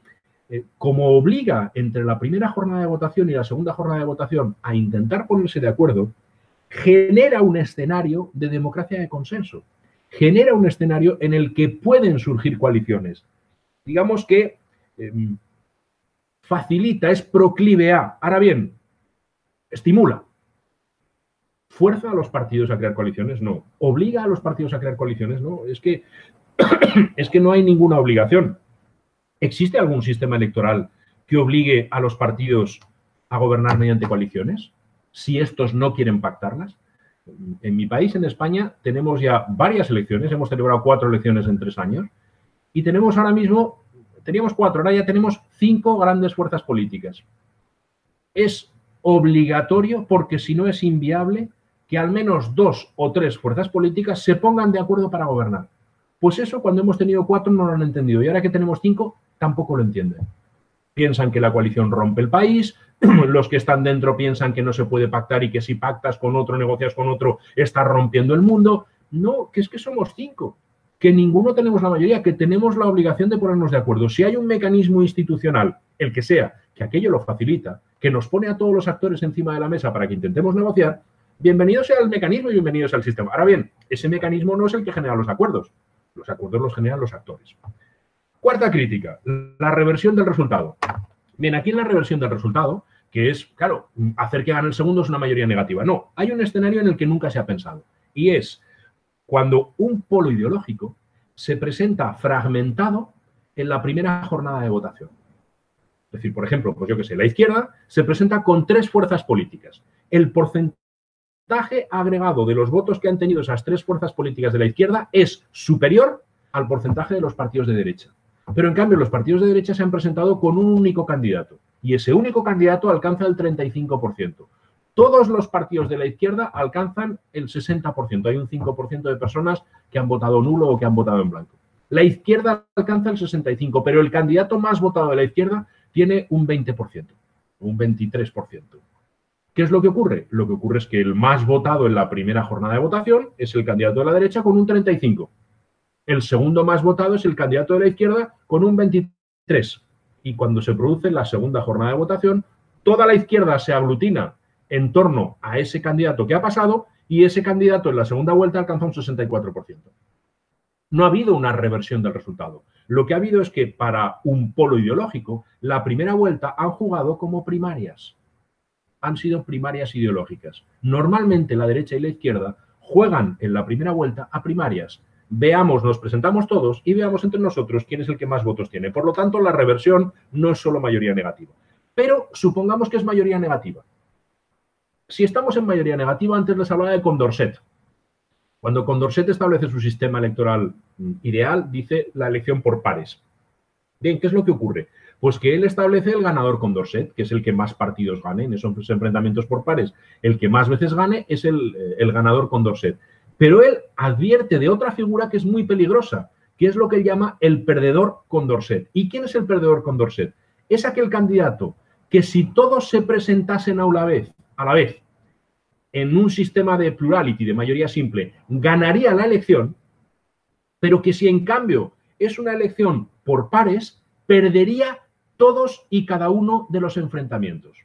como obliga entre la primera jornada de votación y la segunda jornada de votación a intentar ponerse de acuerdo, genera un escenario de democracia de consenso. Genera un escenario en el que pueden surgir coaliciones. Digamos que facilita, es proclive a. Ahora bien, estimula. ¿Fuerza a los partidos a crear coaliciones? No. ¿Obliga a los partidos a crear coaliciones? No. Es que no hay ninguna obligación. ¿Existe algún sistema electoral que obligue a los partidos a gobernar mediante coaliciones? Si estos no quieren pactarlas. En mi país, en España, tenemos ya varias elecciones. Hemos celebrado 4 elecciones en 3 años. Y tenemos ahora mismo, teníamos 4, ahora ya tenemos 5 grandes fuerzas políticas. Es obligatorio, porque si no es inviable, que al menos 2 o 3 fuerzas políticas se pongan de acuerdo para gobernar. Pues eso, cuando hemos tenido 4 no lo han entendido. Y ahora que tenemos 5, tampoco lo entienden. Piensan que la coalición rompe el país, los que están dentro piensan que no se puede pactar y que si pactas con otro, negocias con otro, estás rompiendo el mundo. No, que es que somos 5. Que ninguno tenemos la mayoría, que tenemos la obligación de ponernos de acuerdo. Si hay un mecanismo institucional, el que sea, que aquello lo facilita, que nos pone a todos los actores encima de la mesa para que intentemos negociar, bienvenido sea el mecanismo y bienvenidos al sistema. Ahora bien, ese mecanismo no es el que genera los acuerdos los generan los actores. Cuarta crítica, la reversión del resultado. Bien, aquí en la reversión del resultado, que es, claro, hacer que gane el segundo es una mayoría negativa. No, hay un escenario en el que nunca se ha pensado, y es cuando un polo ideológico se presenta fragmentado en la primera jornada de votación. Es decir, por ejemplo, pues yo qué sé, la izquierda se presenta con 3 fuerzas políticas. El porcentaje agregado de los votos que han tenido esas 3 fuerzas políticas de la izquierda es superior al porcentaje de los partidos de derecha. Pero en cambio los partidos de derecha se han presentado con un único candidato y ese único candidato alcanza el 35%. Todos los partidos de la izquierda alcanzan el 60%. Hay un 5% de personas que han votado nulo o que han votado en blanco. La izquierda alcanza el 65%, pero el candidato más votado de la izquierda tiene un 20%, un 23%. ¿Qué es lo que ocurre? Lo que ocurre es que el más votado en la primera jornada de votación es el candidato de la derecha con un 35%. El segundo más votado es el candidato de la izquierda con un 23%. Y cuando se produce la segunda jornada de votación, toda la izquierda se aglutina en torno a ese candidato que ha pasado y ese candidato en la segunda vuelta alcanza un 64%. No ha habido una reversión del resultado. Lo que ha habido es que para un polo ideológico, la primera vuelta han jugado como primarias. Han sido primarias ideológicas. Normalmente la derecha y la izquierda juegan en la primera vuelta a primarias. veamos, nos presentamos todos y veamos entre nosotros quién es el que más votos tiene. Por lo tanto, la reversión no es solo mayoría negativa. Pero supongamos que es mayoría negativa. Si estamos en mayoría negativa, antes les hablaba de Condorcet. Cuando Condorcet establece su sistema electoral ideal, dice la elección por pares. Bien, ¿qué es lo que ocurre? Pues que él establece el ganador Condorcet, que es el que más partidos gane en esos enfrentamientos por pares. El que más veces gane es el ganador Condorcet. Pero él advierte de otra figura que es muy peligrosa, que es lo que él llama el perdedor Condorcet. ¿Y quién es el perdedor Condorcet? Es aquel candidato que si todos se presentasen a la vez, en un sistema de plurality, de mayoría simple, ganaría la elección, pero que si en cambio es una elección por pares, perdería todos y cada uno de los enfrentamientos.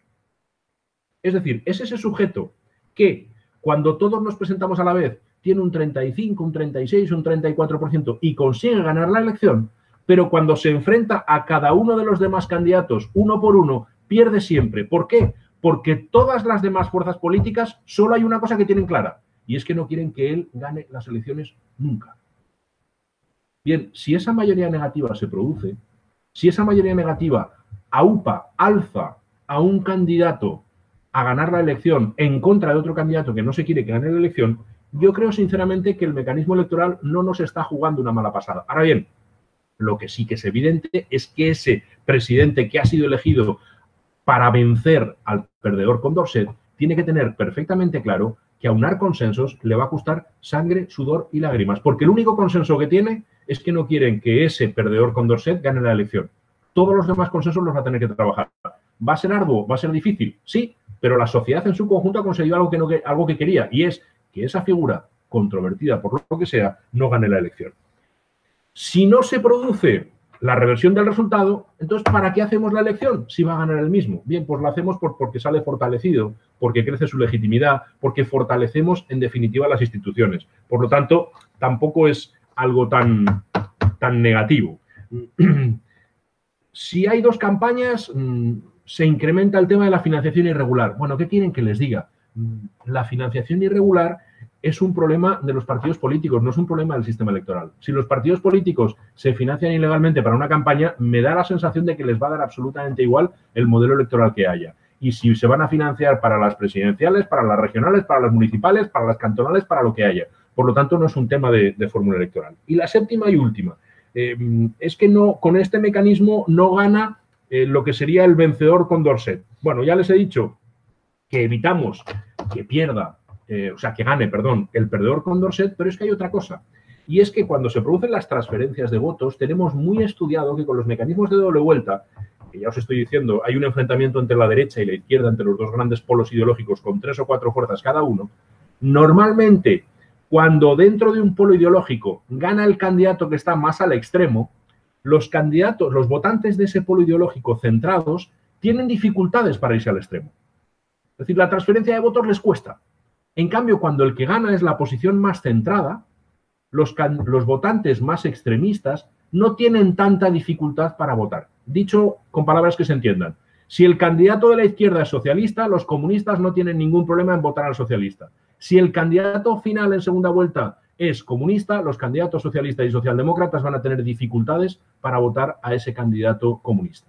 Es decir, es ese sujeto que cuando todos nos presentamos a la vez tiene un 35, un 36, un 34% y consigue ganar la elección, pero cuando se enfrenta a cada uno de los demás candidatos uno por uno, pierde siempre. ¿Por qué? Porque todas las demás fuerzas políticas solo hay una cosa que tienen clara, y es que no quieren que él gane las elecciones nunca. Bien, si esa mayoría negativa se produce, si esa mayoría negativa alza a un candidato a ganar la elección en contra de otro candidato que no se quiere que gane la elección, yo creo sinceramente que el mecanismo electoral no nos está jugando una mala pasada. Ahora bien, lo que sí que es evidente es que ese presidente que ha sido elegido para vencer al perdedor Condorcet tiene que tener perfectamente claro que aunar consensos le va a costar sangre, sudor y lágrimas, porque el único consenso que tiene es que no quieren que ese perdedor Condorcet gane la elección. Todos los demás consensos los va a tener que trabajar. ¿Va a ser arduo? ¿Va a ser difícil? Sí, pero la sociedad en su conjunto ha conseguido algo que quería, y es que esa figura controvertida por lo que sea no gane la elección. Si no se produce la reversión del resultado, entonces ¿para qué hacemos la elección si va a ganar el mismo? Bien, pues la hacemos porque sale fortalecido, porque crece su legitimidad, porque fortalecemos en definitiva las instituciones. Por lo tanto, tampoco es algo tan negativo. Si hay dos campañas, se incrementa el tema de la financiación irregular. Bueno, ¿qué quieren que les diga? La financiación irregular es un problema de los partidos políticos, no es un problema del sistema electoral. Si los partidos políticos se financian ilegalmente para una campaña, me da la sensación de que les va a dar absolutamente igual el modelo electoral que haya. Y si se van a financiar para las presidenciales, para las regionales, para las municipales, para las cantonales, para lo que haya. Por lo tanto, no es un tema de fórmula electoral. Y la séptima y última, es que no, con este mecanismo no gana lo que sería el vencedor Condorcet. Bueno, ya les he dicho que evitamos que pierda, que gane, perdón, el perdedor Condorcet, pero es que hay otra cosa. Y es que cuando se producen las transferencias de votos, tenemos muy estudiado que con los mecanismos de doble vuelta, que ya os estoy diciendo, hay un enfrentamiento entre la derecha y la izquierda, entre los dos grandes polos ideológicos, con 3 o 4 fuerzas cada uno, normalmente, cuando dentro de un polo ideológico gana el candidato que está más al extremo, los candidatos, los votantes de ese polo ideológico centrados, tienen dificultades para irse al extremo. Es decir, la transferencia de votos les cuesta. En cambio, cuando el que gana es la posición más centrada, los votantes más extremistas no tienen tanta dificultad para votar. Dicho con palabras que se entiendan. Si el candidato de la izquierda es socialista, los comunistas no tienen ningún problema en votar al socialista. Si el candidato final en segunda vuelta es comunista, los candidatos socialistas y socialdemócratas van a tener dificultades para votar a ese candidato comunista.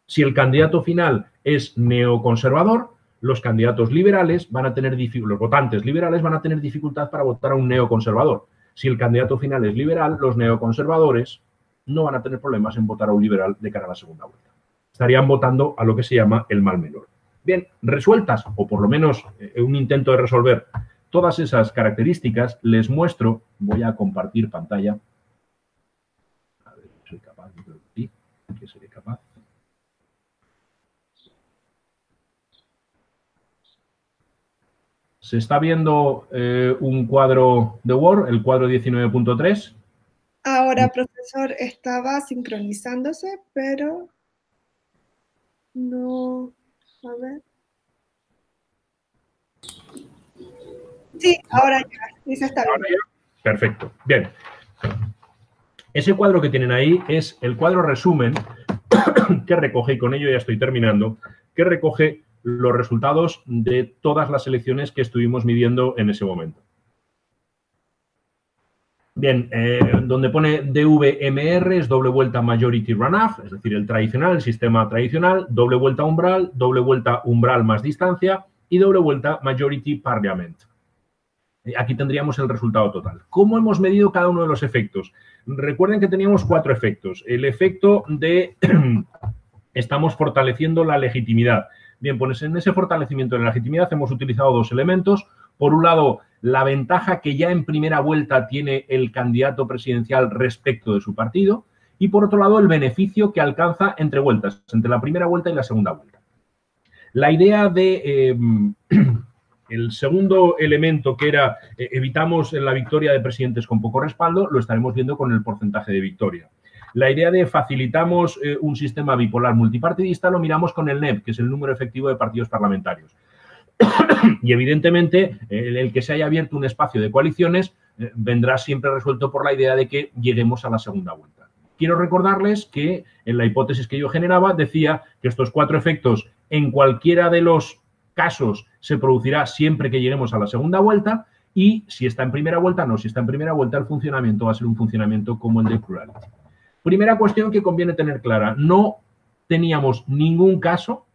Si el candidato final es neoconservador, los candidatos liberales van a tener los votantes liberales van a tener dificultad para votar a un neoconservador. Si el candidato final es liberal, los neoconservadores no van a tener problemas en votar a un liberal de cara a la segunda vuelta. Estarían votando a lo que se llama el mal menor. Bien, resueltas, o por lo menos un intento de resolver todas esas características, les muestro, voy a compartir pantalla. A ver, soy capaz, yo creo que sí, que seré capaz. Se está viendo un cuadro de Word, el cuadro 19.3. Ahora, profesor, estaba sincronizándose, pero no, a ver. Sí, ahora ya, sí se está viendo. Perfecto, bien. Ese cuadro que tienen ahí es el cuadro resumen que recoge, y con ello ya estoy terminando, que recoge los resultados de todas las elecciones que estuvimos midiendo en ese momento. Bien, donde pone DVMR es doble vuelta majority runoff, es decir, el tradicional, el sistema tradicional, doble vuelta umbral más distancia y doble vuelta majority parliament. Aquí tendríamos el resultado total. ¿Cómo hemos medido cada uno de los efectos? Recuerden que teníamos 4 efectos. El efecto de estamos fortaleciendo la legitimidad. Bien, pues en ese fortalecimiento de la legitimidad hemos utilizado 2 elementos. Por un lado, la ventaja que ya en primera vuelta tiene el candidato presidencial respecto de su partido. Y por otro lado, el beneficio que alcanza entre vueltas, entre la primera vuelta y la segunda vuelta. La idea de el segundo elemento, que era evitamos la victoria de presidentes con poco respaldo, lo estaremos viendo con el porcentaje de victoria. La idea de facilitamos un sistema bipolar multipartidista lo miramos con el NEP, que es el número efectivo de partidos parlamentarios. Y evidentemente el que se haya abierto un espacio de coaliciones vendrá siempre resuelto por la idea de que lleguemos a la segunda vuelta. Quiero recordarles que en la hipótesis que yo generaba decía que estos 4 efectos en cualquiera de los casos se producirá siempre que lleguemos a la segunda vuelta y si está en primera vuelta, no, si está en primera vuelta el funcionamiento va a ser un funcionamiento como el de plurality. Primera cuestión que conviene tener clara, no teníamos ningún caso,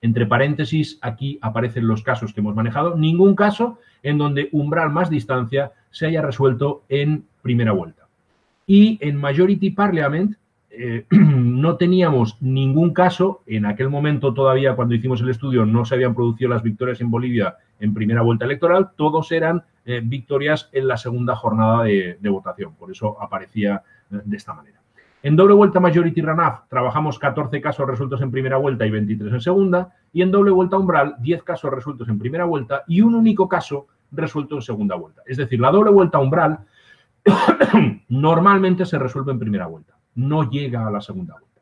entre paréntesis aquí aparecen los casos que hemos manejado, ningún caso en donde umbral más distancia se haya resuelto en primera vuelta. Y en Majority Parliament no teníamos ningún caso, en aquel momento todavía cuando hicimos el estudio no se habían producido las victorias en Bolivia en primera vuelta electoral, todos eran victorias en la segunda jornada de votación, por eso aparecía de esta manera. En doble vuelta Majority Runoff trabajamos 14 casos resueltos en primera vuelta y 23 en segunda, y en doble vuelta umbral 10 casos resueltos en primera vuelta y un único caso resuelto en segunda vuelta. Es decir, la doble vuelta umbral normalmente se resuelve en primera vuelta, no llega a la segunda vuelta.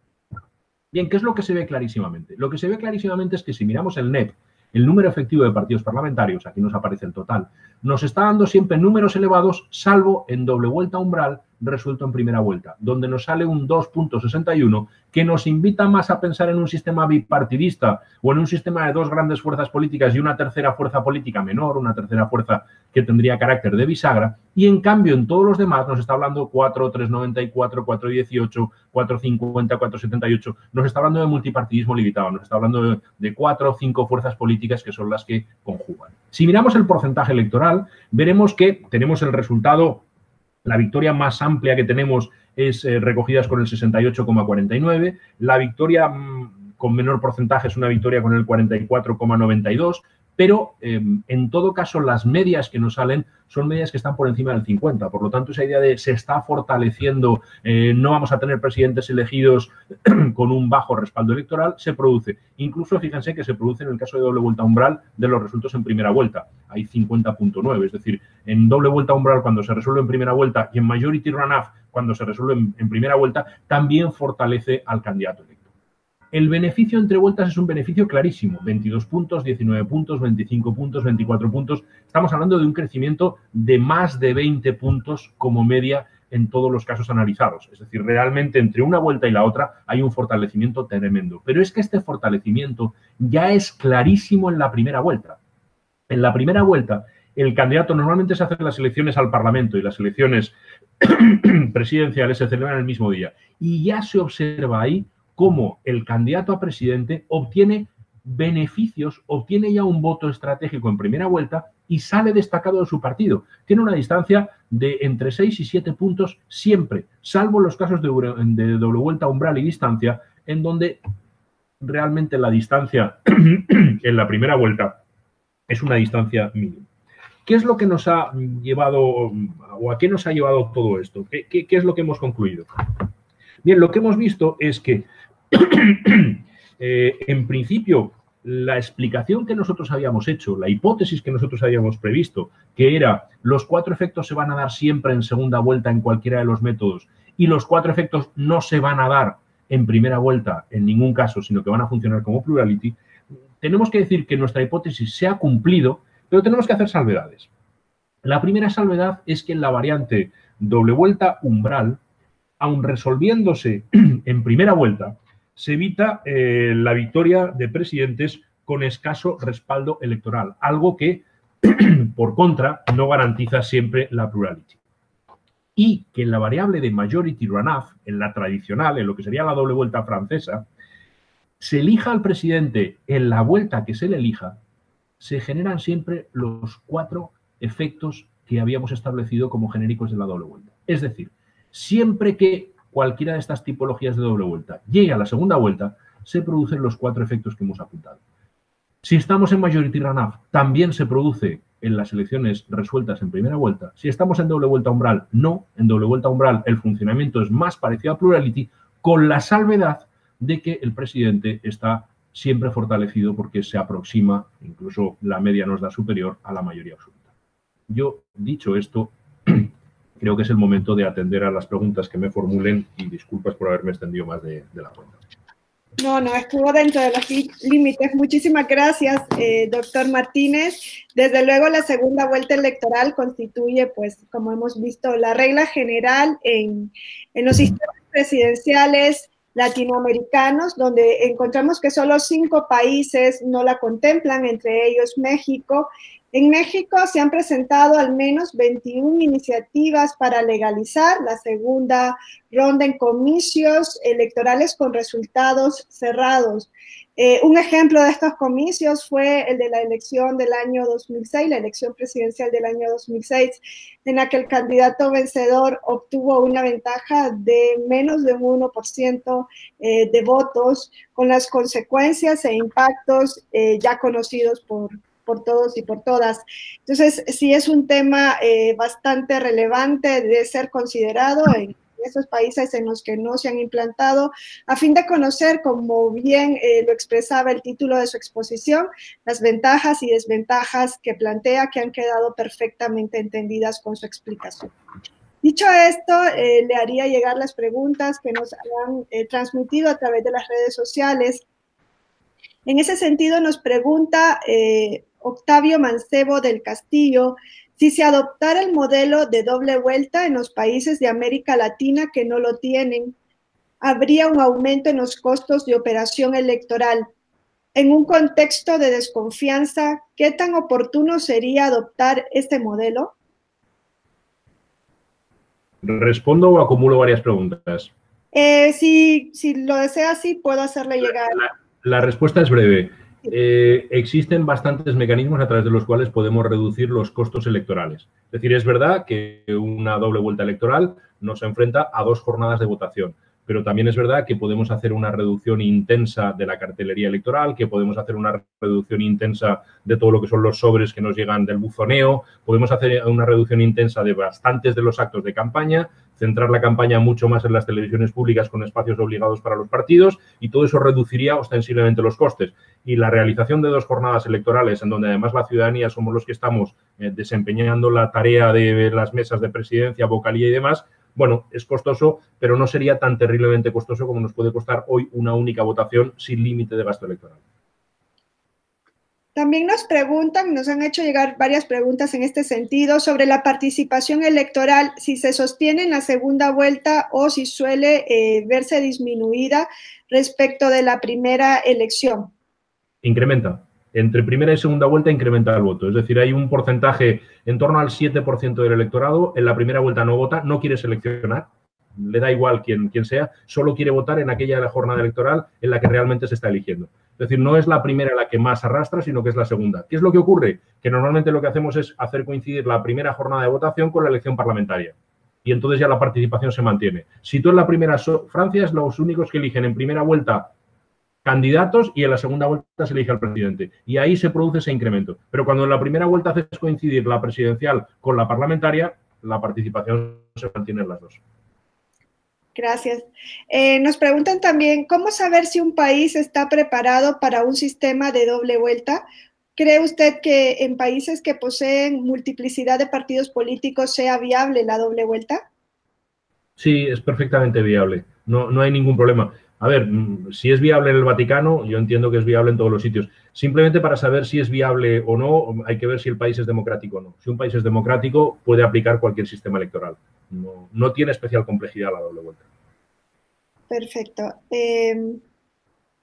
Bien, ¿qué es lo que se ve clarísimamente? Lo que se ve clarísimamente es que si miramos el NEP, el número efectivo de partidos parlamentarios, aquí nos aparece el total, nos está dando siempre números elevados, salvo en doble vuelta umbral resuelto en primera vuelta, donde nos sale un 2.61 que nos invita más a pensar en un sistema bipartidista o en un sistema de 2 grandes fuerzas políticas y una tercera fuerza política menor, una tercera fuerza que tendría carácter de bisagra, y en cambio en todos los demás nos está hablando 4, 394, 418, 450, 478, nos está hablando de multipartidismo limitado, nos está hablando de 4 o 5 fuerzas políticas que son las que conjugan. Si miramos el porcentaje electoral, veremos que tenemos el resultado. La victoria más amplia que tenemos es recogidas con el 68,49. La victoria con menor porcentaje es una victoria con el 44,92. Pero en todo caso las medias que nos salen son medias que están por encima del 50. Por lo tanto, esa idea de se está fortaleciendo, no vamos a tener presidentes elegidos con un bajo respaldo electoral, se produce. Incluso fíjense que se produce en el caso de doble vuelta umbral de los resultados en primera vuelta. Hay 50,9. Es decir, en doble vuelta umbral cuando se resuelve en primera vuelta y en majority runoff cuando se resuelve en primera vuelta, también fortalece al candidato electo. El beneficio entre vueltas es un beneficio clarísimo, 22 puntos, 19 puntos, 25 puntos, 24 puntos. Estamos hablando de un crecimiento de más de 20 puntos como media en todos los casos analizados. Es decir, realmente entre una vuelta y la otra hay un fortalecimiento tremendo. Pero es que este fortalecimiento ya es clarísimo en la primera vuelta. En la primera vuelta, el candidato normalmente se hacen las elecciones al Parlamento y las elecciones presidenciales se celebran el mismo día. Y ya se observa ahí cómo el candidato a presidente obtiene beneficios, obtiene ya un voto estratégico en primera vuelta y sale destacado de su partido. Tiene una distancia de entre 6 y 7 puntos siempre, salvo los casos de doble vuelta umbral y distancia, en donde realmente la distancia en la primera vuelta es una distancia mínima. ¿Qué es lo que nos ha llevado o a qué nos ha llevado todo esto? ¿Qué es lo que hemos concluido? Bien, lo que hemos visto es que, en principio, la explicación que nosotros habíamos hecho, la hipótesis que nosotros habíamos previsto, que era los 4 efectos se van a dar siempre en segunda vuelta en cualquiera de los métodos y los 4 efectos no se van a dar en primera vuelta en ningún caso, sino que van a funcionar como plurality, tenemos que decir que nuestra hipótesis se ha cumplido, pero tenemos que hacer salvedades. La primera salvedad es que en la variante doble vuelta umbral, aun resolviéndose en primera vuelta, se evita la victoria de presidentes con escaso respaldo electoral, algo que, por contra, no garantiza siempre la plurality. y que en la variable de majority runoff, en la tradicional, en lo que sería la doble vuelta francesa, se elija al presidente en la vuelta que se le elija, se generan siempre los 4 efectos que habíamos establecido como genéricos de la doble vuelta. Es decir, siempre que cualquiera de estas tipologías de doble vuelta llegue a la segunda vuelta, se producen los 4 efectos que hemos apuntado. Si estamos en majority runoff, también se produce en las elecciones resueltas en primera vuelta. Si estamos en doble vuelta umbral, no. En doble vuelta umbral el funcionamiento es más parecido a plurality, con la salvedad de que el presidente está siempre fortalecido porque se aproxima, incluso la media nos da superior, a la mayoría absoluta. Yo, dicho esto, creo que es el momento de atender a las preguntas que me formulen y disculpas por haberme extendido más de la cuenta. No, estuvo dentro de los límites. Muchísimas gracias, doctor Martínez. Desde luego, la segunda vuelta electoral constituye, pues, como hemos visto, la regla general en los sistemas presidenciales latinoamericanos, donde encontramos que solo 5 países no la contemplan, entre ellos México. En México se han presentado al menos 21 iniciativas para legalizar la segunda ronda en comicios electorales con resultados cerrados. Un ejemplo de estos comicios fue el de la elección del año 2006, la elección presidencial del año 2006, en la que el candidato vencedor obtuvo una ventaja de menos de un 1% de votos, con las consecuencias e impactos ya conocidos por todos y por todas. Entonces, sí es un tema bastante relevante de ser considerado en esos países en los que no se han implantado, a fin de conocer, como bien lo expresaba el título de su exposición, las ventajas y desventajas que plantea, que han quedado perfectamente entendidas con su explicación. Dicho esto, le haría llegar las preguntas que nos han transmitido a través de las redes sociales. En ese sentido, nos pregunta Octavio Mancebo del Castillo, si se adoptara el modelo de doble vuelta en los países de América Latina que no lo tienen, habría un aumento en los costos de operación electoral. En un contexto de desconfianza, ¿qué tan oportuno sería adoptar este modelo? ¿Respondo o acumulo varias preguntas? Si lo desea, sí, puedo hacerle llegar. La respuesta es breve. Existen bastantes mecanismos a través de los cuales podemos reducir los costos electorales. Es decir, es verdad que una doble vuelta electoral nos enfrenta a 2 jornadas de votación, pero también es verdad que podemos hacer una reducción intensa de la cartelería electoral, que podemos hacer una reducción intensa de todo lo que son los sobres que nos llegan del buzoneo, podemos hacer una reducción intensa de bastantes de los actos de campaña, centrar la campaña mucho más en las televisiones públicas con espacios obligados para los partidos y todo eso reduciría ostensiblemente los costes. Y la realización de 2 jornadas electorales en donde además la ciudadanía somos los que estamos desempeñando la tarea de las mesas de presidencia, vocalía y demás, bueno, es costoso, pero no sería tan terriblemente costoso como nos puede costar hoy una única votación sin límite de gasto electoral. También nos preguntan, nos han hecho llegar varias preguntas en este sentido sobre la participación electoral, si se sostiene en la segunda vuelta o si suele verse disminuida respecto de la primera elección. Incrementa. Entre primera y segunda vuelta incrementa el voto. Es decir, hay un porcentaje en torno al 7% del electorado. En la primera vuelta no vota, no quiere seleccionar, le da igual quién sea, solo quiere votar en aquella jornada electoral en la que realmente se está eligiendo. Es decir, no es la primera la que más arrastra, sino que es la segunda. ¿Qué es lo que ocurre? Que normalmente lo que hacemos es hacer coincidir la primera jornada de votación con la elección parlamentaria. Y entonces ya la participación se mantiene. Si tú en la primera... Francia es los únicos que eligen en primera vuelta candidatos y en la segunda vuelta se elige al presidente. Y ahí se produce ese incremento. Pero cuando en la primera vuelta haces coincidir la presidencial con la parlamentaria, la participación se mantiene en las dos. Gracias. Nos preguntan también, ¿cómo saber si un país está preparado para un sistema de doble vuelta? ¿Cree usted que en países que poseen multiplicidad de partidos políticos sea viable la doble vuelta? Sí, es perfectamente viable. No hay ningún problema. A ver, si es viable en el Vaticano, yo entiendo que es viable en todos los sitios. Simplemente para saber si es viable o no, hay que ver si el país es democrático o no. Si un país es democrático, puede aplicar cualquier sistema electoral. No tiene especial complejidad la doble vuelta. Perfecto.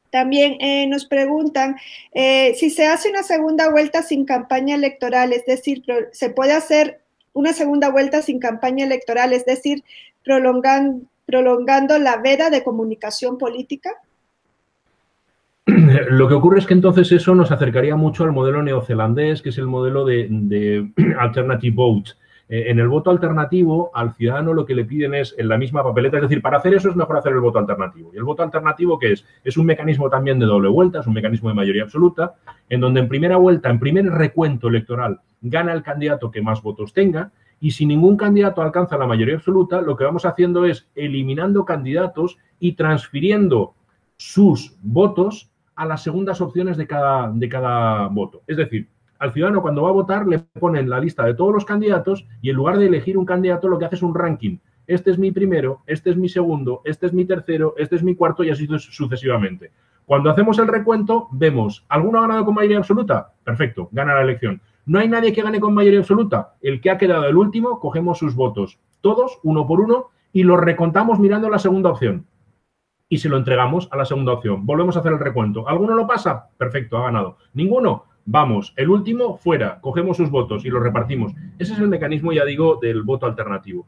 También nos preguntan si se hace una segunda vuelta sin campaña electoral, es decir, ¿se puede hacer una segunda vuelta sin campaña electoral, es decir, prolongando la veda de comunicación política? Lo que ocurre es que entonces eso nos acercaría mucho al modelo neozelandés, que es el modelo de alternative vote. En el voto alternativo, al ciudadano lo que le piden es en la misma papeleta, es decir, para hacer eso es mejor hacer el voto alternativo. ¿Y el voto alternativo qué es? Es un mecanismo también de doble vuelta, es un mecanismo de mayoría absoluta, en donde en primera vuelta, en primer recuento electoral, gana el candidato que más votos tenga, y si ningún candidato alcanza la mayoría absoluta, lo que vamos haciendo es eliminando candidatos y transfiriendo sus votos a las segundas opciones de cada voto. Es decir, al ciudadano cuando va a votar le ponen la lista de todos los candidatos y en lugar de elegir un candidato lo que hace es un ranking. Este es mi primero, este es mi segundo, este es mi tercero, este es mi cuarto y así sucesivamente. Cuando hacemos el recuento vemos, ¿alguno ha ganado con mayoría absoluta? Perfecto, gana la elección. ¿No hay nadie que gane con mayoría absoluta? El que ha quedado el último, cogemos sus votos, todos, uno por uno, y los recontamos mirando la segunda opción. Y se lo entregamos a la segunda opción. Volvemos a hacer el recuento. ¿Alguno lo pasa? Perfecto, ha ganado. ¿Ninguno? Vamos, el último fuera, cogemos sus votos y los repartimos. Ese es el mecanismo, ya digo, del voto alternativo.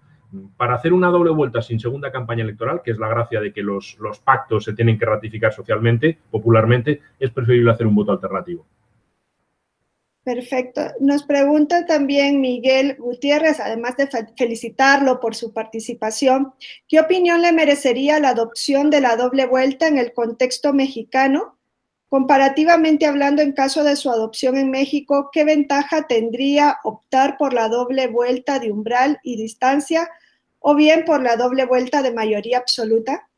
Para hacer una doble vuelta sin segunda campaña electoral, que es la gracia de que los pactos se tienen que ratificar socialmente, popularmente, es preferible hacer un voto alternativo. Perfecto. Nos pregunta también Miguel Gutiérrez, además de felicitarlo por su participación, ¿qué opinión le merecería la adopción de la doble vuelta en el contexto mexicano? Comparativamente hablando, en caso de su adopción en México, ¿qué ventaja tendría optar por la doble vuelta de umbral y distancia o bien por la doble vuelta de mayoría absoluta?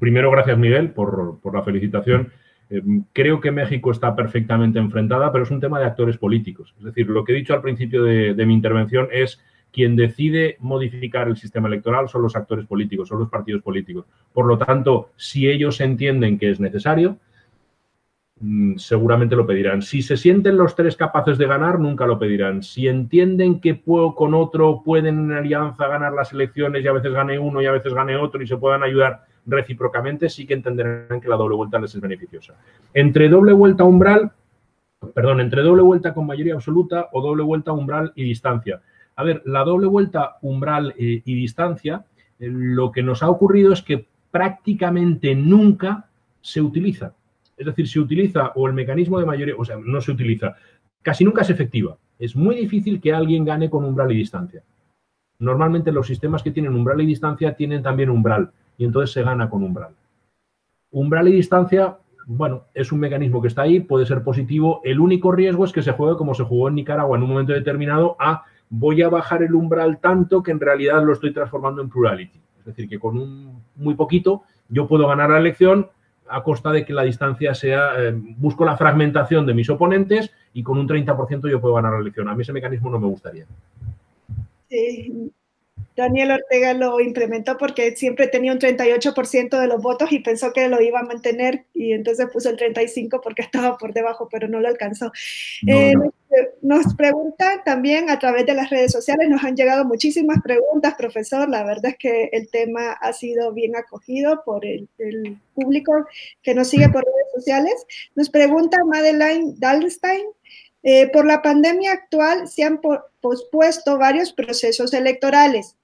Primero, gracias, Miguel, por la felicitación. Creo que México está perfectamente enfrentada, pero es un tema de actores políticos. Es decir, lo que he dicho al principio de mi intervención es quien decide modificar el sistema electoral son los actores políticos, son los partidos políticos. Por lo tanto, si ellos entienden que es necesario, seguramente lo pedirán. Si se sienten los tres capaces de ganar, nunca lo pedirán. Si entienden que con otro pueden en alianza ganar las elecciones y a veces gane uno y a veces gane otro y se puedan ayudar recíprocamente, sí que entenderán que la doble vuelta les es beneficiosa. Entre doble vuelta con mayoría absoluta o doble vuelta umbral y distancia. A ver, la doble vuelta umbral y distancia, lo que nos ha ocurrido es que prácticamente nunca se utiliza. Es decir, se utiliza o el mecanismo de mayoría, o sea, no se utiliza, casi nunca es efectiva. Es muy difícil que alguien gane con umbral y distancia. Normalmente los sistemas que tienen umbral y distancia tienen también umbral y entonces se gana con umbral. Umbral y distancia, bueno, es un mecanismo que está ahí, puede ser positivo. El único riesgo es que se juegue como se jugó en Nicaragua en un momento determinado a voy a bajar el umbral tanto que en realidad lo estoy transformando en plurality. Es decir, que con muy poquito yo puedo ganar la elección a costa de que la distancia sea, busco la fragmentación de mis oponentes y con un 30% yo puedo ganar la elección. A mí ese mecanismo no me gustaría. Sí. Daniel Ortega lo implementó porque siempre tenía un 38% de los votos y pensó que lo iba a mantener y entonces puso el 35% porque estaba por debajo, pero no lo alcanzó. No. Nos preguntan también a través de las redes sociales, nos han llegado muchísimas preguntas, profesor. La verdad es que el tema ha sido bien acogido por el público que nos sigue por redes sociales. Nos pregunta Madeleine Dalstein. Por la pandemia actual se han pospuesto varios procesos electorales.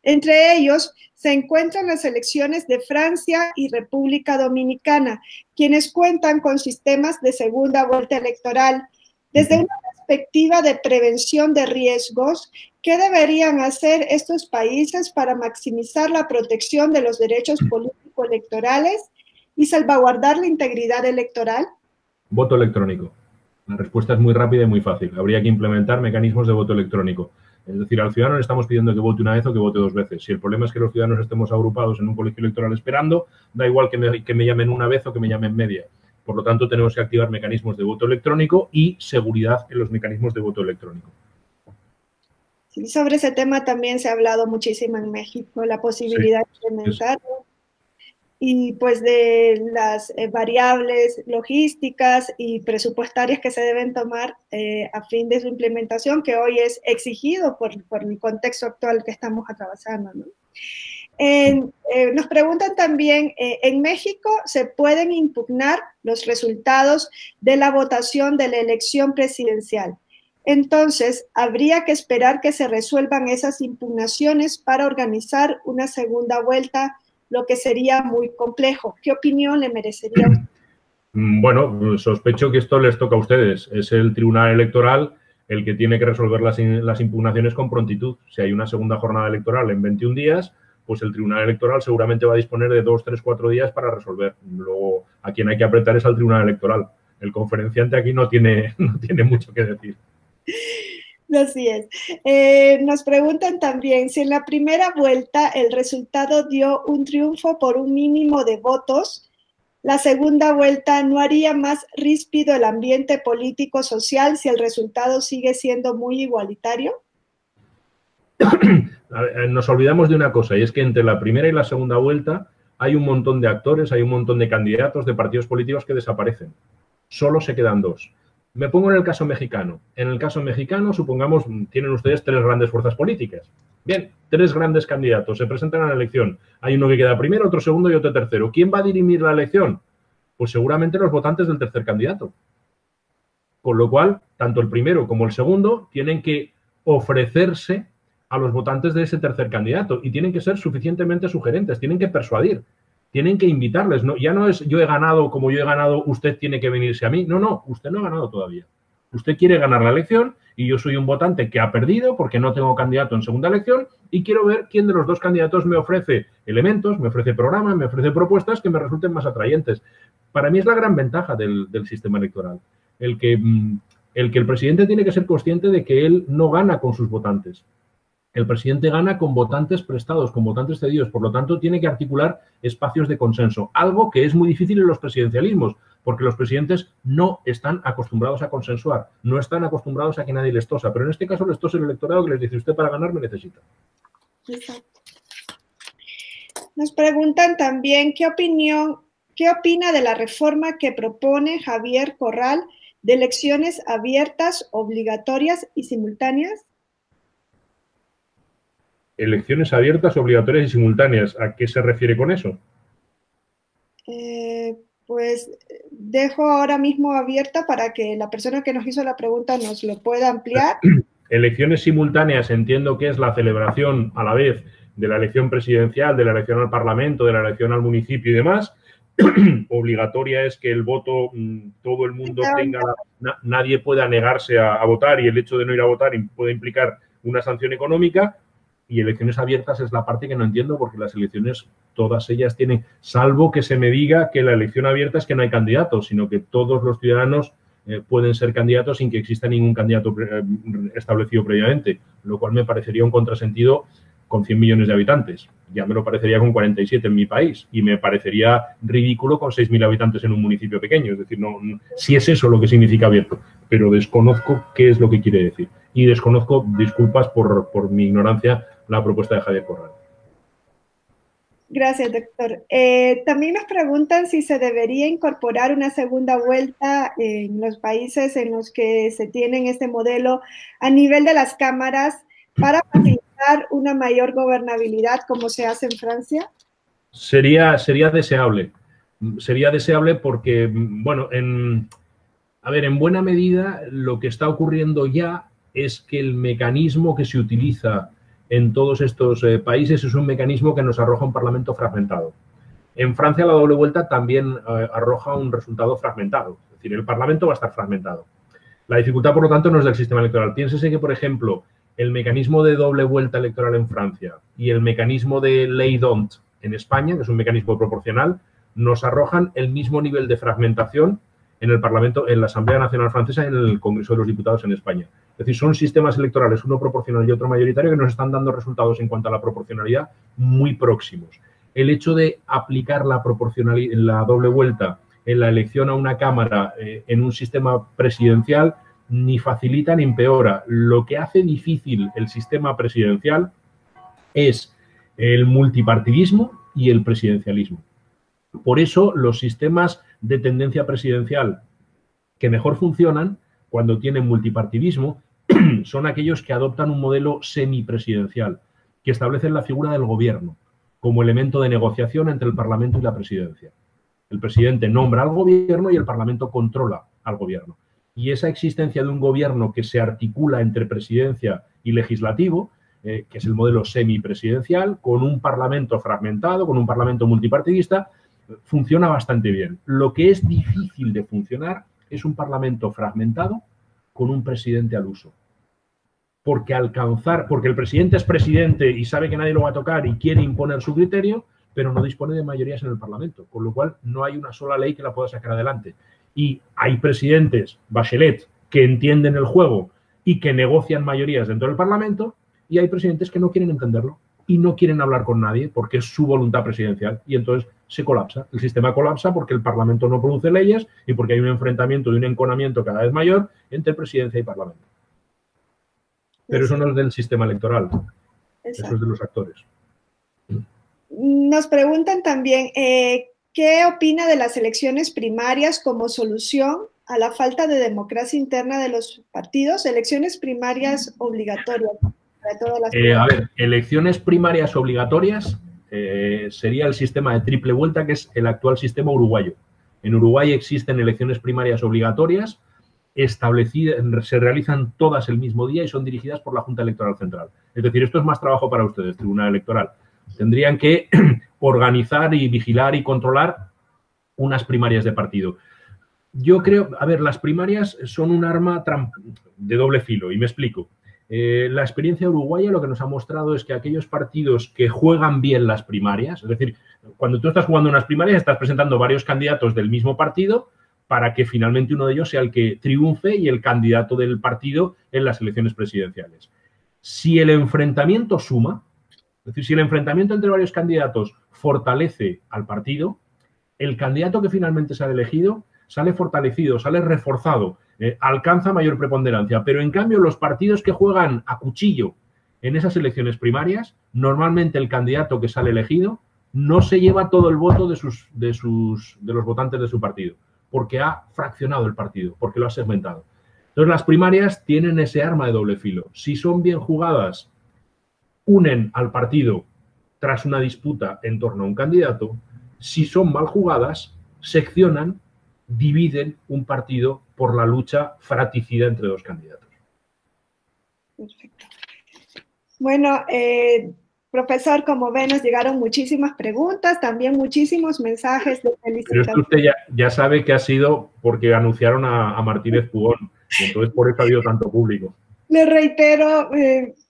Entre ellos se encuentran las elecciones de Francia y República Dominicana, quienes cuentan con sistemas de segunda vuelta electoral. Desde una perspectiva de prevención de riesgos, ¿qué deberían hacer estos países para maximizar la protección de los derechos político-electorales y salvaguardar la integridad electoral? Voto electrónico. La respuesta es muy rápida y muy fácil. Habría que implementar mecanismos de voto electrónico. Es decir, al ciudadano le estamos pidiendo que vote una vez o que vote dos veces. Si el problema es que los ciudadanos estemos agrupados en un colegio electoral esperando, da igual que me llamen una vez o que me llamen media. Por lo tanto, tenemos que activar mecanismos de voto electrónico y seguridad en los mecanismos de voto electrónico. Sí, sobre ese tema también se ha hablado muchísimo en México, la posibilidad de implementarlo. Y pues de las variables logísticas y presupuestarias que se deben tomar a fin de su implementación, que hoy es exigido por el contexto actual que estamos atravesando, ¿no? Nos preguntan también, ¿en México se pueden impugnar los resultados de la votación de la elección presidencial? Entonces, habría que esperar que se resuelvan esas impugnaciones para organizar una segunda vuelta, lo que sería muy complejo. ¿Qué opinión le merecería a usted? Bueno, sospecho que esto les toca a ustedes. Es el Tribunal Electoral el que tiene que resolver las impugnaciones con prontitud. Si hay una segunda jornada electoral en 21 días, pues el Tribunal Electoral seguramente va a disponer de 2, 3, 4 días para resolver. Luego, a quien hay que apretar es al Tribunal Electoral. El conferenciante aquí no tiene mucho que decir. Así es. Nos preguntan también si en la primera vuelta el resultado dio un triunfo por un mínimo de votos, ¿la segunda vuelta no haría más ríspido el ambiente político-social si el resultado sigue siendo muy igualitario? Nos olvidamos de una cosa, y es que entre la primera y la segunda vuelta hay un montón de actores, hay un montón de candidatos de partidos políticos que desaparecen. Solo se quedan 2. Me pongo en el caso mexicano. En el caso mexicano, supongamos, tienen ustedes 3 grandes fuerzas políticas. Bien, 3 grandes candidatos se presentan a la elección. Hay uno que queda primero, otro segundo y otro tercero. ¿Quién va a dirimir la elección? Pues seguramente los votantes del tercer candidato. Con lo cual, tanto el primero como el segundo tienen que ofrecerse a los votantes de ese tercer candidato y tienen que ser suficientemente sugerentes, tienen que persuadir, tienen que invitarles. No, ya no es yo he ganado, como yo he ganado, usted tiene que venirse a mí. No, no, usted no ha ganado todavía. Usted quiere ganar la elección y yo soy un votante que ha perdido porque no tengo candidato en segunda elección y quiero ver quién de los 2 candidatos me ofrece elementos, me ofrece programas, me ofrece propuestas que me resulten más atrayentes. Para mí es la gran ventaja del sistema electoral. El que el presidente tiene que ser consciente de que él no gana con sus votantes. El presidente gana con votantes prestados, con votantes cedidos. Por lo tanto, tiene que articular espacios de consenso. Algo que es muy difícil en los presidencialismos, porque los presidentes no están acostumbrados a consensuar, no están acostumbrados a que nadie les tosa. Pero en este caso les tose el electorado que les dice, usted para ganar me necesita. Exacto. Nos preguntan también qué opina de la reforma que propone Javier Corral de elecciones abiertas, obligatorias y simultáneas. Elecciones abiertas, obligatorias y simultáneas. ¿A qué se refiere con eso? Pues dejo ahora mismo abierta para que la persona que nos hizo la pregunta nos lo pueda ampliar. Elecciones simultáneas entiendo que es la celebración a la vez de la elección presidencial, de la elección al Parlamento, de la elección al municipio y demás. Obligatoria es que el voto todo el mundo tenga, nadie pueda negarse a votar y el hecho de no ir a votar puede implicar una sanción económica. Y elecciones abiertas es la parte que no entiendo porque las elecciones, todas ellas tienen, salvo que se me diga que la elección abierta es que no hay candidatos, sino que todos los ciudadanos pueden ser candidatos sin que exista ningún candidato establecido previamente, lo cual me parecería un contrasentido con 100 millones de habitantes. Ya me lo parecería con 47 en mi país y me parecería ridículo con 6.000 habitantes en un municipio pequeño. Es decir, no, si es eso lo que significa abierto, pero desconozco qué es lo que quiere decir. Y desconozco, disculpas por mi ignorancia, la propuesta de Javier Corral. Gracias, doctor. También nos preguntan si se debería incorporar una segunda vuelta en los países en los que se tienen este modelo a nivel de las cámaras para facilitar una mayor gobernabilidad como se hace en Francia. Sería deseable. Sería deseable porque, bueno, en buena medida lo que está ocurriendo ya es que el mecanismo que se utiliza en todos estos países es un mecanismo que nos arroja un parlamento fragmentado. En Francia la doble vuelta también arroja un resultado fragmentado, es decir, el parlamento va a estar fragmentado. La dificultad, por lo tanto, no es del sistema electoral. Piénsese que, por ejemplo, el mecanismo de doble vuelta electoral en Francia y el mecanismo de ley d'hondt en España, que es un mecanismo proporcional, nos arrojan el mismo nivel de fragmentación en el Parlamento, en la Asamblea Nacional Francesa y en el Congreso de los Diputados en España. Es decir, son sistemas electorales, uno proporcional y otro mayoritario, que nos están dando resultados en cuanto a la proporcionalidad muy próximos. El hecho de aplicar la proporcionalidad, la doble vuelta en la elección a una Cámara en un sistema presidencial ni facilita ni empeora. Lo que hace difícil el sistema presidencial es el multipartidismo y el presidencialismo. Por eso los sistemas de tendencia presidencial que mejor funcionan cuando tienen multipartidismo son aquellos que adoptan un modelo semipresidencial, que establecen la figura del gobierno como elemento de negociación entre el Parlamento y la presidencia. El presidente nombra al gobierno y el Parlamento controla al gobierno. y esa existencia de un gobierno que se articula entre presidencia y legislativo, que es el modelo semipresidencial, con un parlamento fragmentado, con un parlamento multipartidista, funciona bastante bien. Lo que es difícil de funcionar es un parlamento fragmentado con un presidente al uso. Porque el presidente es presidente y sabe que nadie lo va a tocar y quiere imponer su criterio, pero no dispone de mayorías en el Parlamento, con lo cual no hay una sola ley que la pueda sacar adelante. Y hay presidentes, Bachelet, que entienden el juego y que negocian mayorías dentro del Parlamento, y hay presidentes que no quieren entenderlo y no quieren hablar con nadie porque es su voluntad presidencial, y entonces se colapsa. El sistema colapsa porque el Parlamento no produce leyes y porque hay un enfrentamiento y un enconamiento cada vez mayor entre presidencia y Parlamento. Pero eso no es del sistema electoral, eso es de los actores. Nos preguntan también, ¿qué opina de las elecciones primarias como solución a la falta de democracia interna de los partidos? Elecciones primarias obligatorias para todas las a ver, elecciones primarias obligatorias sería el sistema de triple vuelta, que es el actual sistema uruguayo. En Uruguay existen elecciones primarias obligatorias establecidas, se realizan todas el mismo día y son dirigidas por la Junta Electoral Central. Es decir, esto es más trabajo para ustedes, Tribunal Electoral. Tendrían que organizar y vigilar y controlar unas primarias de partido. Yo creo, a ver, las primarias son un arma de doble filo, y me explico. La experiencia uruguaya lo que nos ha mostrado es que aquellos partidos que juegan bien las primarias, es decir, cuando tú estás jugando unas primarias estás presentando varios candidatos del mismo partido para que finalmente uno de ellos sea el que triunfe y el candidato del partido en las elecciones presidenciales. Si el enfrentamiento suma, es decir, si el enfrentamiento entre varios candidatos fortalece al partido, el candidato que finalmente sale elegido sale fortalecido, sale reforzado, alcanza mayor preponderancia. Pero, en cambio, los partidos que juegan a cuchillo en esas elecciones primarias, normalmente el candidato que sale elegido no se lleva todo el voto de los votantes de su partido, porque ha fraccionado el partido, porque lo ha segmentado. Entonces, las primarias tienen ese arma de doble filo. Si son bien jugadas, unen al partido tras una disputa en torno a un candidato. Si son mal jugadas, seccionan, dividen un partido por la lucha fratricida entre dos candidatos. Perfecto. Bueno, profesor, como ven, nos llegaron muchísimas preguntas, también muchísimos mensajes de felicitación. Pero esto usted ya sabe que ha sido porque anunciaron a Martínez Pugón, y entonces por eso ha habido tanto público. Le reitero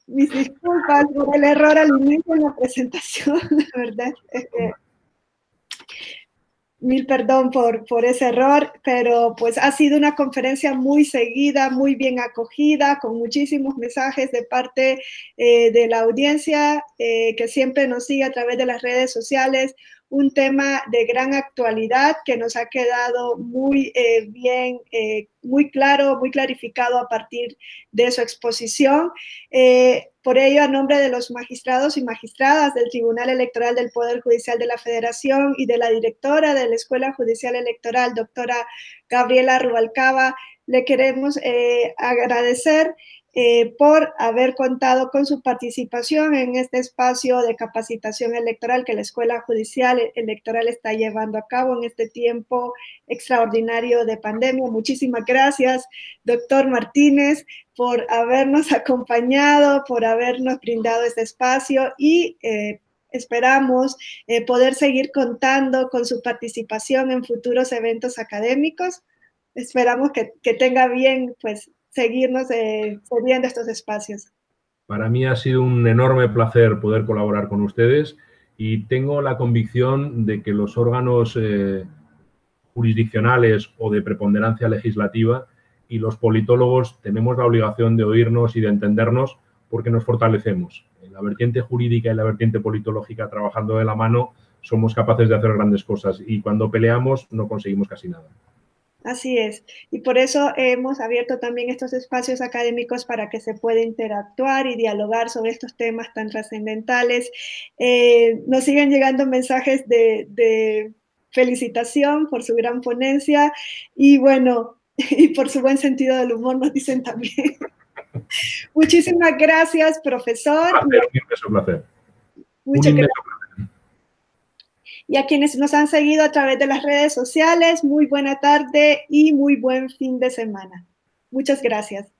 mis disculpas por el error al inicio en la presentación, la verdad. Mil perdón por ese error, pero pues ha sido una conferencia muy seguida, muy bien acogida, con muchísimos mensajes de parte de la audiencia que siempre nos sigue a través de las redes sociales. Un tema de gran actualidad que nos ha quedado muy bien, muy claro, muy clarificado a partir de su exposición. Por ello, a nombre de los magistrados y magistradas del Tribunal Electoral del Poder Judicial de la Federación y de la directora de la Escuela Judicial Electoral, doctora Gabriela Rubalcaba, le queremos agradecer por haber contado con su participación en este espacio de capacitación electoral que la Escuela Judicial Electoral está llevando a cabo en este tiempo extraordinario de pandemia. Muchísimas gracias, doctor Martínez, por habernos acompañado, por habernos brindado este espacio y esperamos poder seguir contando con su participación en futuros eventos académicos. Esperamos que tenga bien, pues, seguirnos cediendo estos espacios. Para mí ha sido un enorme placer poder colaborar con ustedes y tengo la convicción de que los órganos jurisdiccionales o de preponderancia legislativa y los politólogos tenemos la obligación de oírnos y de entendernos porque nos fortalecemos. En la vertiente jurídica y la vertiente politológica, trabajando de la mano, somos capaces de hacer grandes cosas y cuando peleamos no conseguimos casi nada. Así es, y por eso hemos abierto también estos espacios académicos para que se pueda interactuar y dialogar sobre estos temas tan trascendentales. Nos siguen llegando mensajes de felicitación por su gran ponencia y bueno, y por su buen sentido del humor, nos dicen también. Muchísimas gracias, profesor. Un inmenso placer. Muchas gracias. Y a quienes nos han seguido a través de las redes sociales, muy buena tarde y muy buen fin de semana. Muchas gracias.